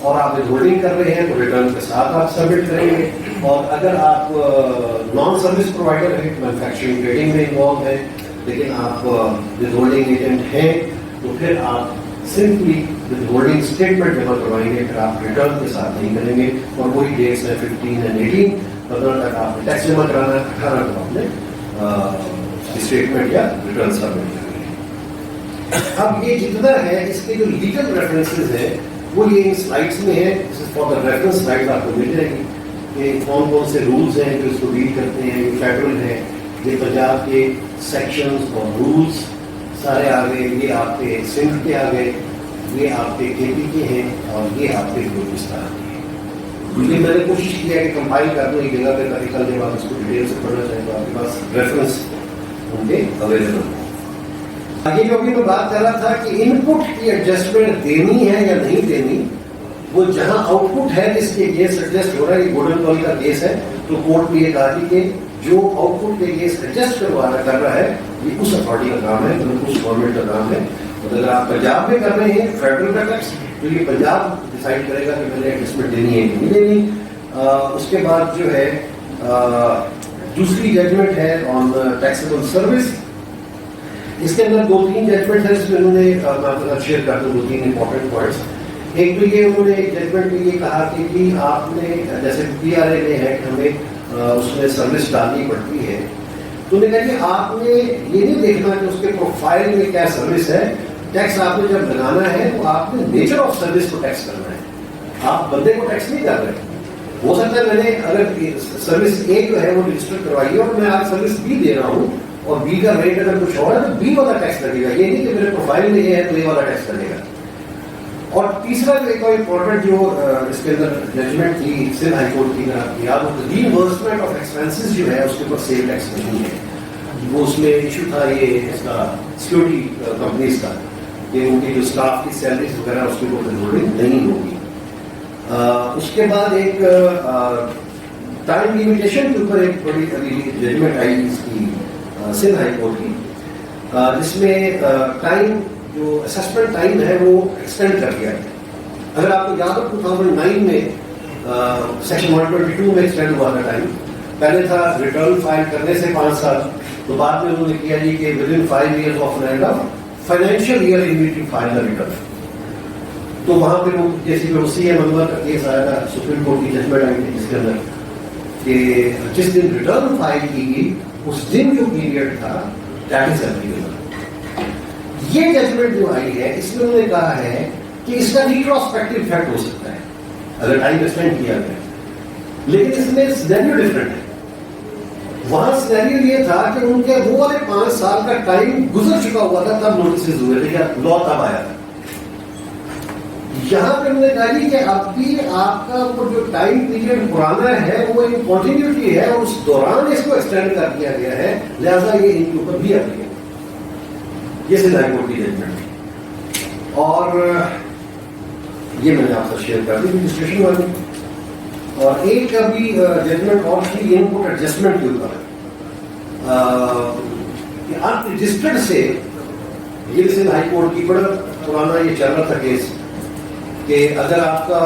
اور آپ ود ہولڈنگ کر رہے ہیں تو ریٹرن کے ساتھ آپ سبمٹ کریں گے. اور اگر آپ نان سروس پرووائڈر ہیں، مینوفیکچرنگ ٹریڈنگ میں انوالو ہیں لیکن آپ ود ہولڈنگ ایجنٹ ہیں تو پھر آپ سمپلی ود ہولڈنگ اسٹیٹمنٹ جمع کروائیں گے، پھر آپ ریٹرن کے ساتھ نہیں کریں گے. اور وہی ڈیٹس ہیں 15 اور 18، 15 تک آپ نے ٹیکس جمع کرانا ہے، 18 کو آپ نے اسٹیٹمنٹ یا ریٹرن سبمٹ کرنا ہے. اب یہ جتنا ہے اس کے جو لیگل ریفرنسز ہیں وہ یہ ان سلائڈس میں ہے. فار دا ریفرنس سلائڈ آپ کو مل جائے گی کہ کون کون سے رولز ہیں جو اس کو ڈیل کرتے ہیں. یہ فیڈرل ہے، یہ پنجاب کے سیکشنز اور رولز سارے آ گئے، یہ آپ کے سندھ کے آ گئے، یہ آپ کے کے پی کے ہیں اور یہ آپ کے بلوچستان کے ہیں. کیونکہ میں نے کوشش کی ہے کہ کمپائل کر دوں ایک جگہ پہ تاکہ کل جب آپ اس کو ڈیٹیل سے پڑھنا چاہیں تو آپ کے پاس ریفرنس ان کے اویلیبل ہوں. آگے جو بھی میں بات کر رہا تھا کہ ان پٹ کی ایڈجسٹمنٹ دینی ہے یا نہیں دینی، وہ جہاں آؤٹ پٹ ہے جس کے کیس ایڈجسٹ ہو رہا ہے، یہ گولڈن کال کا کیس ہے تو کورٹ بھی یہ کہا کہ جو آؤٹ پٹ کے کیس ایڈجسٹ کر رہا ہے یہ اس اتھارٹی کا کام ہے، اس گورنمنٹ کا کام ہے. اگر آپ پنجاب میں کر رہے ہیں فیڈرل کا ٹیکس تو یہ پنجاب ڈیسائڈ کرے گا کہ میں نے ایڈجسٹمنٹ دینی ہے کہ نہیں دینی. اس کے بعد جو ہے دوسری ججمنٹ ہے آن ٹیکسیبل سروس. اس کے اندر 2-3 ججمنٹ ہے جس میں انہوں نے میں آپ کے ساتھ شیئر کرتا ہوں 2-3 امپورٹنٹ پوائنٹس. ایک تو یہ انہوں نے ایک ججمنٹ میں یہ کہا کہ آپ نے جیسے پی آر اے میں ہے کہ ہمیں اس میں سروس ڈالنی پڑتی ہے، تو انہوں نے کہا کہ آپ نے یہ نہیں دیکھنا کہ اس کے پروفائل میں کیا سروس ہے. ٹیکس آپ نے جب لگانا ہے تو آپ نے نیچر آف سروس کو ٹیکس کرنا ہے، آپ بندے کو ٹیکس نہیں کر رہے. ہو سکتا ہے میں نے اگر سروس اے جو ہے وہ رجسٹر کروائی ہے اور میں آج سروس بی دے رہا ہوں اور بی کا ریٹ اگر کچھ اور ہے تو بی والا ٹیکس لگے گا، یہ نہیں کہ میرے پروفائل میں یہ ہے تو یہ والا ٹیکس لگے گا. اور تیسرا جو ایک اور امپورٹنٹ جو اس کے اندر ججمنٹ تھی سندھ ہائی کورٹ کی طرف یاد ہو ری ایمبرسمنٹ آف ایکسپینسز جو ہے اس کے اوپر سیل ٹیکس نہیں ہے. وہ اس میں ایشو تھا یہ اس کا سیکورٹی کمپنیز کا کہ ان کی جو اسٹاف کی سیلریز وغیرہ اس کے اوپر ہولڈنگ نہیں ہوگی. اس کے بعد ایک ٹائم لمیٹیشن کے اوپر ایک بڑی ججمنٹ آئی اس کی سندھ ہائی کورٹ کی، جس میں ٹائم جو اسسمنٹ ٹائم ہے وہ ایکسٹینڈ کر دیا گیا. اگر آپ کو یاد ہو 2009 میں سیکشن 122 میں ایکسٹینڈ ہوا تھا ٹائم. پہلے تھا ریٹرن فائل کرنے سے 5 سال، تو بعد میں انہوں نے کیا جی کہ within 5 years of land of financial year immediately file the return. تو وہاں پہ وہ جیسے کہ سی ایم انور کا کیس آیا تھا، سپریم کورٹ کی ججمنٹ آئی تھی جس کے اندر کہ جس دن ریٹرن فائل کی گئی اس دن جو پیریڈ تھا دیٹ از ایپلیکیبل. یہ ججمنٹ جو آئی ہے اس میں انہوں نے کہا ہے کہ اس کا ریٹروسپیکٹو افیکٹ ہو سکتا ہے اگر ٹائم ایکسٹینڈ کیا گیا، لیکن اس میں سینیریو ڈفرنٹ ہے. وہاں سینیریو یہ تھا کہ ان کے وہ والے 5 سال کا ٹائم گزر چکا ہوا تھا تب نوٹسز ہوئے تھے یا لا تب آیا تھا. یہاں پہ ہم نے کہا جی کہ اب بھی آپ کا وہ جو ٹائم پیریڈ پرانا ہے وہ ان کنٹینیوٹی ہے اور اس دوران اس کو ایکسٹینڈ کر دیا گیا ہے, لہذا یہ ان کے اوپر بھی آتی ہے. یہ سندھ ہائی کورٹ کی ججمنٹ, اور یہ میں نے آپ سے شیئر کر دی رجسٹریشن والی. اور ایک ابھی ججمنٹ اور تھی ان پٹ ایڈجسٹمنٹ کے اوپر, ان رجسٹرڈ سے, یہ سندھ ہائی کورٹ کی بڑا پرانا یہ چل رہا تھا کیس کہ اگر آپ کا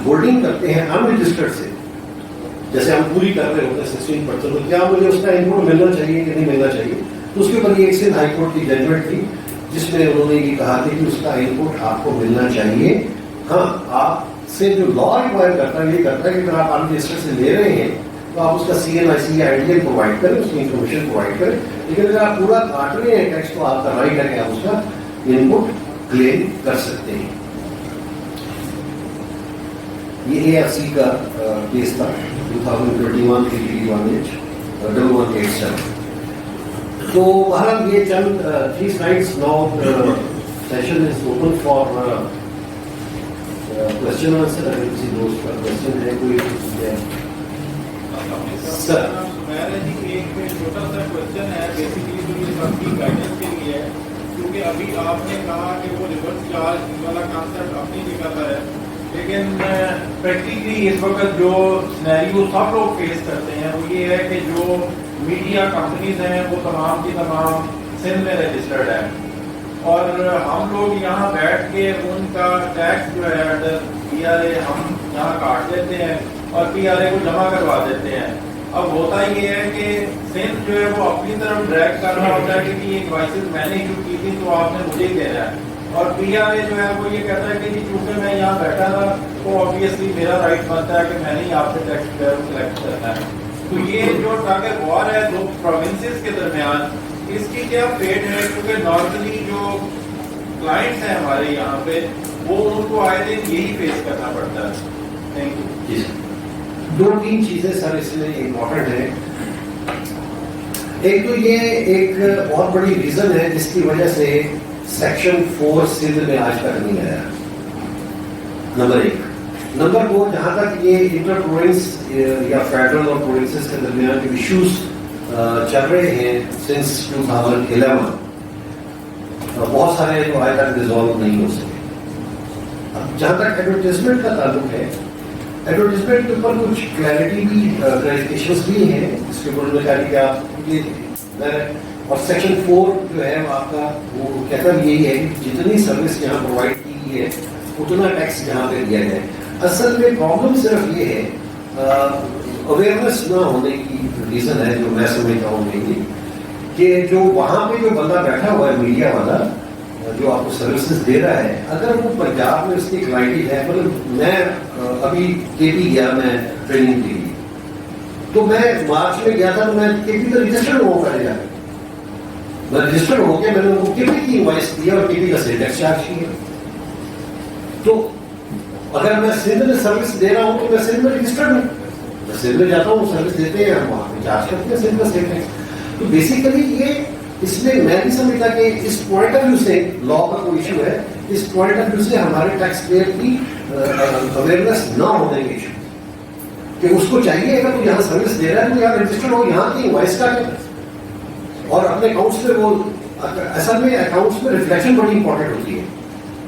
ہولڈنگ کرتے ہیں ان رجسٹرڈ سے, جیسے ہم پوری کر رہے ہوتے ہیں 16%, تو کیا مجھے اس کا انپٹ ملنا چاہیے کہ نہیں ملنا چاہیے. تو اس کے اوپر یہ ایک سندھ ہائی کورٹ کی ججمنٹ تھی جس میں انہوں نے یہ کہا تھا کہ اس کا انپٹ آپ کو ملنا چاہیے. ہاں, آپ سے جو لا ریکوائر کرتا ہے یہ کرتا ہے کہ اگر آپ ان رجسٹرڈ سے لے رہے ہیں تو آپ اس کا CNIC یا ITN پرووائڈ کریں, اس کی انفارمیشن پرووائڈ کریں. لیکن اگر آپ پورا کاٹ رہے ہیں ٹیکس تو آپ کا رائٹ ہے کہ آپ اس کا انپٹ کلیم کر سکتے ہیں. یہ ARC کا کیس تھا 2021 1187. تو بہرحال یہ چند 3 slides. Now session is open for question answer. اگر کسی دوست کا کوشچن ہے کوئی سر. ایک چھوٹا سا کوشچن ہے بیسیکلی جو آپ کی گائیڈنس کے لیے ہے, کیونکہ ابھی آپ نے کہا کہ وہ ریورس چارج والا کانسیپٹ اپنی جگہ پر ہے, لیکن پریکٹیکلی اس وقت جو سینیریو سب لوگ فیس کرتے ہیں وہ یہ ہے کہ جو میڈیا کمپنیز ہیں وہ تمام کی تمام سندھ میں رجسٹرڈ ہیں, اور ہم لوگ یہاں بیٹھ کے ان کا ٹیکس جو ہے PRA ہم یہاں کاٹ دیتے ہیں اور PRA کو جمع کروا دیتے ہیں. اب ہوتا یہ ہے کہ سندھ جو ہے وہ اپنی طرف ڈریگ کر رہا ہوتا ہے کہ یہ انوائسز میں نے ایشو کی تھی تو آپ نے مجھے ہی دینا ہے, اور PRA جو ہے وہ یہ کہتا ہے کہ جی چونکہ میں یہاں بیٹھا تھا تو آبویسلی میرا رائٹ بنتا ہے کہ میں نے ہی آپ سے ٹیکس کلیکٹ کرنا ہے. تو یہ جو ٹگ آف وار ہے دو پروونسز کے درمیان, اس کی کیا فیٹ ہے؟ کیونکہ نارملی جو کلائنٹس ہیں ہمارے یہاں پہ وہ ان کو آئے دن یہی فیس کرنا پڑتا ہے. Thank you. جی سر, 2-3 چیزیں سر اس میں امپورٹنٹ ہیں. ایک تو یہ ایک بہت بڑی ریزن ہے جس کی وجہ سے سیکشن 4 سندھ میں آج تک نہیں آیا. نمبر 1. نمبر 2, جہاں تک یہ انٹر پروونس یا فیڈرل اور پروونسز کے درمیان جو ایشوز چل رہے ہیں سنس 2011, بہت سارے جو آج تک ریزالو نہیں ہو سکے. اب جہاں تک ایڈورٹیزمنٹ کا تعلق ہے, ایڈورٹیزمنٹ کے اوپر کچھ کلیئرٹی بھی کلیریفکیشنز بھی ہیں اس کے اوپر کہا کہ آپ یہ, اور سیکشن 4 جو ہے آپ کا وہ کہتا یہی ہے کہ جتنی سروس یہاں پرووائڈ کی گئی ہے اتنا ٹیکس یہاں پہ دیا جائے. اصل میں پرابلم صرف یہ ہے اویئرنیس نہ ہونے کی ریزن ہے جو میں سمجھتا ہوں کہ جو وہاں پہ جو بندہ بیٹھا ہوا ہے میڈیا والا جو آپ کو سروسز دے رہا ہے, اگر وہ پنجاب میں اس کی کلائنٹی ہے, مطلب میں ابھی KP گیا میں ٹریننگ کے لیے, تو میں مارچ میں گیا تھا تو میں KP کا رجسٹرڈ ہو پہلے جا کے, میں رجسٹرڈ ہو کے میں نے ان کو KP کی انوائس دیا اور KP کا سیل ٹیکس چارج کیا. تو اگر میں سندھ میں سروس دے رہا ہوں تو میں سندھ میں رجسٹرڈ ہوں, میں سندھ میں جاتا ہوں, سروس دیتے ہیں, ہم وہاں پہ چارج کرتے ہیں سندھ کا سیل ٹیکس. تو بیسیکلی یہ اس میں میں نہیں سمجھتا کہ اس پوائنٹ آف ویو سے لا کا کوئی ایشو ہے, اس پوائنٹ آف ویو سے ہمارے ٹیکس پیئر کی اویئرنیس نہ ہونے کے ایشو کہ اس کو چاہیے اگر تو یہاں سروس دے رہا ہے تو یہاں رجسٹرڈ ہو, یہاں کی انوائس کا اور اپنے اکاؤنٹس میں وہ اصل میں اکاؤنٹس میں ریفلیکشن بڑی امپورٹنٹ ہوتی ہے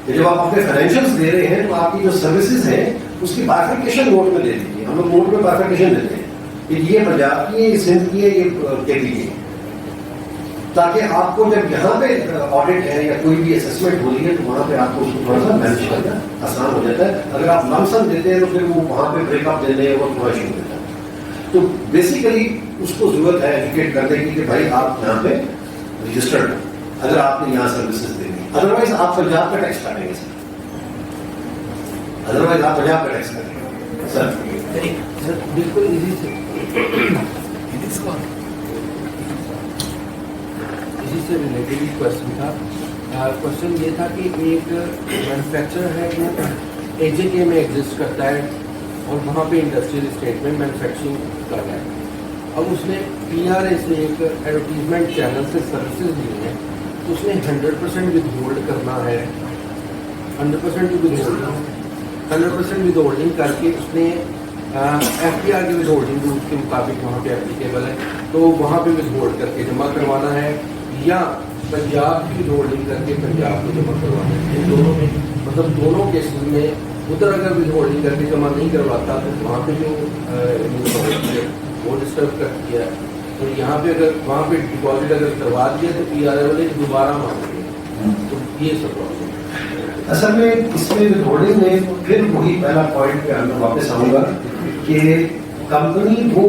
کہ جب آپ اپنے فائنینشیلس دے رہے ہیں تو آپ کی جو سروسز ہیں اس کی بائفرکیشن نوٹ میں دے دیجیے. ہم لوگ نوٹ میں بائفرکیشن دیتے ہیں کہ یہ پنجاب کی ہے, یہ سندھ کی ہے, یہ KP کی ہے, تاکہ آپ کو جب یہاں پہ آڈٹ ہے یا کوئی بھی اسسمنٹ ہو رہی ہے تو وہاں پہ آپ کو اس کو تھوڑا سا مینج کرنا آسان ہو جاتا ہے. اگر آپ لم سم دیتے ہیں تو پھر وہ وہاں پہ بریک اپ دینے اور تھوڑا ایشو دیتا ہے. تو بیسیکلی اس کو ضرورت ہے ایجوکیٹ کرنے کی کہ بھائی آپ یہاں پہ رجسٹرڈ اگر آپ نے یہاں سروسز دینی, ادروائز آپ پنجاب کا ٹیکس کاٹیں گے سر, ادروائز آپ پنجاب کا ٹیکس کاٹیں گے سر. بالکل اسی سے ریلیٹڈ کوشچن تھا. کوشچن یہ تھا کہ ایک مینوفیکچرر ہے جو AJK میں ایگزسٹ کرتا ہے اور وہاں پہ انڈسٹریل اسٹیٹ میں مینوفیکچرنگ کر رہا ہے. اب اس نے PRA سے ایک ایڈورٹیزمنٹ چینل سے سروسز لی ہیں تو اس نے 100% ود ہولڈ کرنا ہے 100% ود ہولڈنگ کر کے اس نے ایف ٹی آر کی ود ہولڈنگ رول کے مطابق وہاں پہ اپلیکیبل ہے تو وہاں پہ ود ہولڈ کر کے جمع کروانا ہے, یا پنجاب کی ود ہولڈنگ کر کے پنجاب کو جمع کروانا ہے. ان دونوں میں مطلب دونوں کیسز میں ادھر اگر ود ہولڈنگ کر کے جمع نہیں کرواتا تو وہاں پہ جو وہ ڈسٹرب کر دیا, تو یہاں پہ اگر وہاں پہ ڈپازٹ اگر کروا دیا تو پی آر اے والے دوبارہ مانگیں گے. تو یہ سب پرابلم ہے. اصل میں اس میں ہولڈنگ میں پھر وہی پہلا پوائنٹ پہ میں واپس آؤں گا کہ کمپنی ہو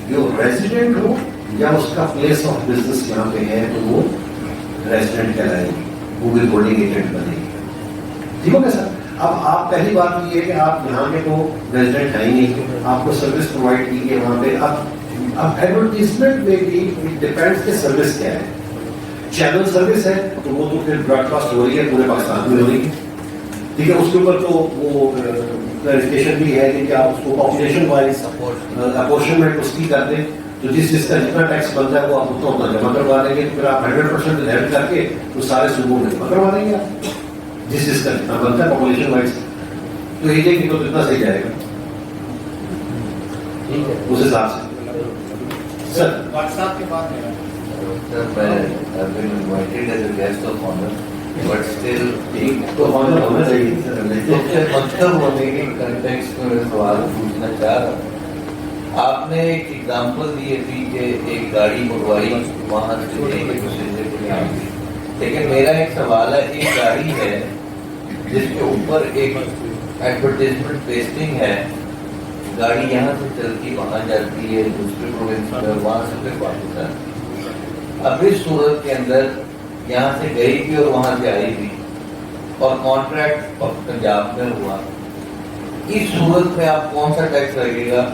جو ریزیڈنٹ ہو یا اس کا پلیس آف بزنس یہاں پہ ہے تو وہ ریزیڈنٹ کہلائے گی, وہ ود ہولڈنگ ایجنٹ بنے گی. ٹھیک ہو گیا سر. اب آپ پہلی بات یہ ہے کہ آپ یہاں پہ تو ریزیڈنٹ ہیں ہی نہیں, آپ کو سروس پرووائڈ کی ہے وہاں پہ. اب ایڈورٹیزمنٹ میں بھی ڈپینڈ کہ سروس کیا ہے. چینل سروس ہے تو وہ تو پھر براڈ کاسٹ ہو رہی ہے پورے پاکستان میں ہو رہی ہے. ٹھیک ہے, اس کے اوپر تو وہ کلیریفکیشن بھی ہے کہ کیا اس کو پاپولیشن وائز اپورشنمنٹ اس کی کر دیں, تو جس چیز کا جتنا ٹیکس بنتا ہے وہ آپ اتنا جمع کروا دیں گے. تو پھر آپ 100% ہیلپ کر کے وہ سارے صوبوں میں جمع کروا دیں گے آپ جس چیز کا جتنا بنتا ہے پاپولیشن وائز. تو یہ کہ تو کتنا صحیح جائے گا اس حساب سے. سر واٹس ایپ کے بعد بٹ اسٹل ایک تو ہونا چاہیے. مطلب ہونے کے کنٹیکسٹ میں سوال پوچھنا چاہ رہا ہوں. آپ نے ایک ایگزامپل دی تھی کہ ایک گاڑی منگوائی وہاں سے دوسرے کو یہاں کی, لیکن میرا ایک سوال ہے, ایک گاڑی ہے جس کے اوپر ایک ایڈورٹیزمنٹ پیسٹنگ ہے, گاڑی یہاں سے چلتی وہاں جاتی ہے دوسرے پروونس میں, وہاں سے پھر واپس آتی ہے. اب اس صورت کے اندر یہاں سے گئی بھی اور وہاں سے آئی بھی اور کانٹریکٹ پنجاب میں ہوا, اس صورت میں آپ کون سا ٹیکس لگے گا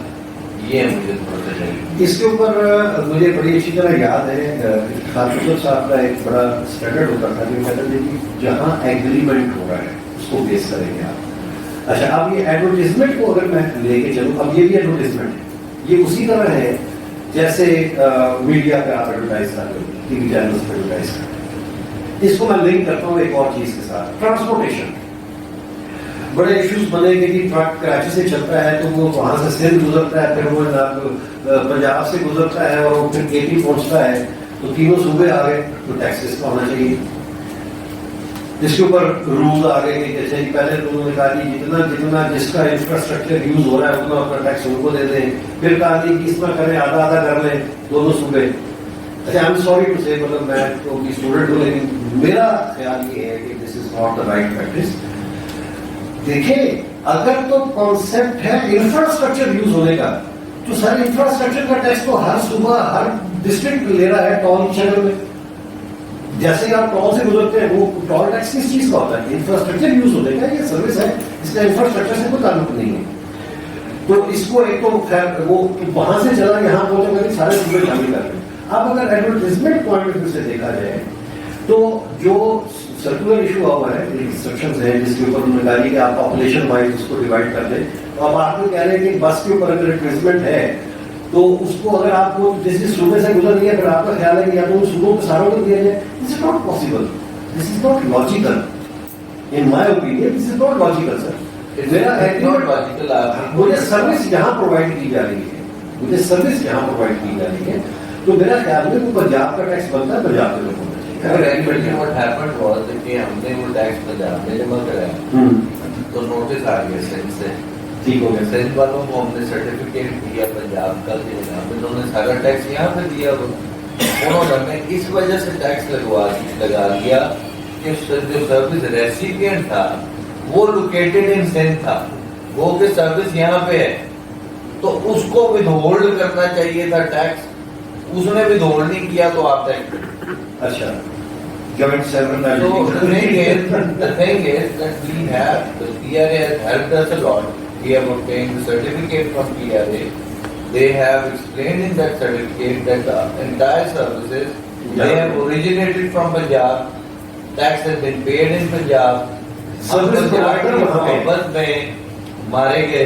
یہ مجھے تھوڑا سا چاہیے. اس کے اوپر مجھے بڑی اچھی طرح یاد ہے خالد صاحب کا ایک بڑا اسٹینڈرڈ ہوتا تھا جو کہتے تھے کہ جہاں ایگریمنٹ ہو رہا ہے اس کو بیس کریں گے آپ. اچھا, اب یہ ایڈورٹیزمنٹ کو اگر میں لے کے چلوں, اب یہ بھی ایڈورٹیزمنٹ ہے, یہ اسی طرح ہے جیسے میڈیا پہ آپ ایڈورٹائز کر رہے ہو, ٹی وی چینلس پہ ایڈورٹائز کر رہے ہیں. اس کو میں لنک کرتا ہوں ایک اور چیز کے ساتھ, ٹرانسپورٹیشن. بڑے ایشوز بنے گے کہ ٹرک کراچی سے چلتا ہے تو وہ وہاں سے سندھ گزرتا ہے, پھر وہ پنجاب سے گزرتا ہے اور پھر کے پی پہنچتا ہے, تو تینوں صوبے آ گئے تو ٹیکس اس کا ہونا چاہیے. جس کے اوپر رولز آ گئے کہ جیسے پہلے لوگوں نے کہا کہ جتنا جس کا انفراسٹرکچر یوز ہو رہا ہے اتنا اپنا ٹیکس ان کو دے دیں. پھر کہا کہ اس میں کریں آدھا آدھا کر لیں دونوں صوبے. اچھا, آئی ایم سوری ٹو سے, مطلب میں تو اسٹوڈنٹ ہوں لیکن میرا خیال یہ ہے کہ this is not the right practice. دیکھیں, اگر تو کانسیپٹ ہے انفراسٹرکچر یوز ہونے کا تو سر انفراسٹرکچر کا ٹیکس تو ہر صوبہ ہر ڈسٹرکٹ لے رہا ہے. ٹول شہر میں جیسے آپ ٹول سے گزرتے ہیں وہ ٹول ٹیکس کس چیز کا ہوتا ہے؟ انفراسٹرکچر یوز ہونے کا. یہ سروس ہے, اس کا انفراسٹرکچر سے کوئی تعلق نہیں ہے. تو اس کو ایک تو خیر وہ وہاں سے چلا یہاں پہنچے گا سارے صوبے شامل کر رہے ہیں. اب اگر ایڈورٹیزمنٹ پوائنٹ آف ویو سے دیکھا جائے تو جو سرکولر ایشو ہوا ہے, انسٹرکشنز ہیں جس کے اوپر انہوں نے کہا کہ آپ پاپولیشن وائز اس کو ڈیوائڈ کر دیں. تو اب آپ کو کہہ رہے ہیں کہ بس کے اوپر اگر ایڈورٹیزمنٹ ہے تو اس کو اگر آپ کو جس جس صوبے سے گزر رہی ہے, اگر آپ کا خیال ہے کہ یا تو ان صوبوں کو ساروں کو دیا جائے, this is not possible, this is not logical. In my opinion this is not logical. Sir میرا مجھے سروس یہاں پرووائڈ کی جا رہی ہے, مجھے سروس یہاں پرووائڈ کی جا رہی ہے, تو میرا خیال ہے کہ پنجاب کا ٹیکس بنتا ہے پنجاب کے لوگوں کہ ہم نے وہ ٹیکس پنجاب میں جمع کرایا تو نوٹس آ گیا سندھ سے. ٹھیک ہو گیا. سندھ والوں کو ہم نے سرٹیفکیٹ دیا پنجاب کا کہ انہوں نے سارا ٹیکس یہاں پہ دیا. انہوں نے اس وجہ سے ٹیکس لگا دیا کہ جو سروس ریسیپینٹ تھا وہ لوکیٹڈ ان سندھ تھا, وہ کہ سروس یہاں پہ ہے تو اس کو ود ہولڈ کرنا چاہیے تھا ٹیکس, اس نے ود ہولڈ نہیں کیا تو آپ ٹیکس. اچھا, joint several So the thing is that we have, the PRA has helped us a lot. We have obtained the certificate from PRA. They have explained in that certificate that the entire services, they have originated from Punjab, tax has been paid in Punjab. Service provider محبت میں مارے گئے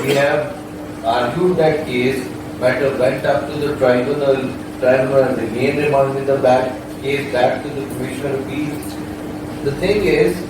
We have argued that case, matter went up to the tribunal again remanded the case back to the Commissioner of Appeals. The thing is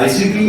ICP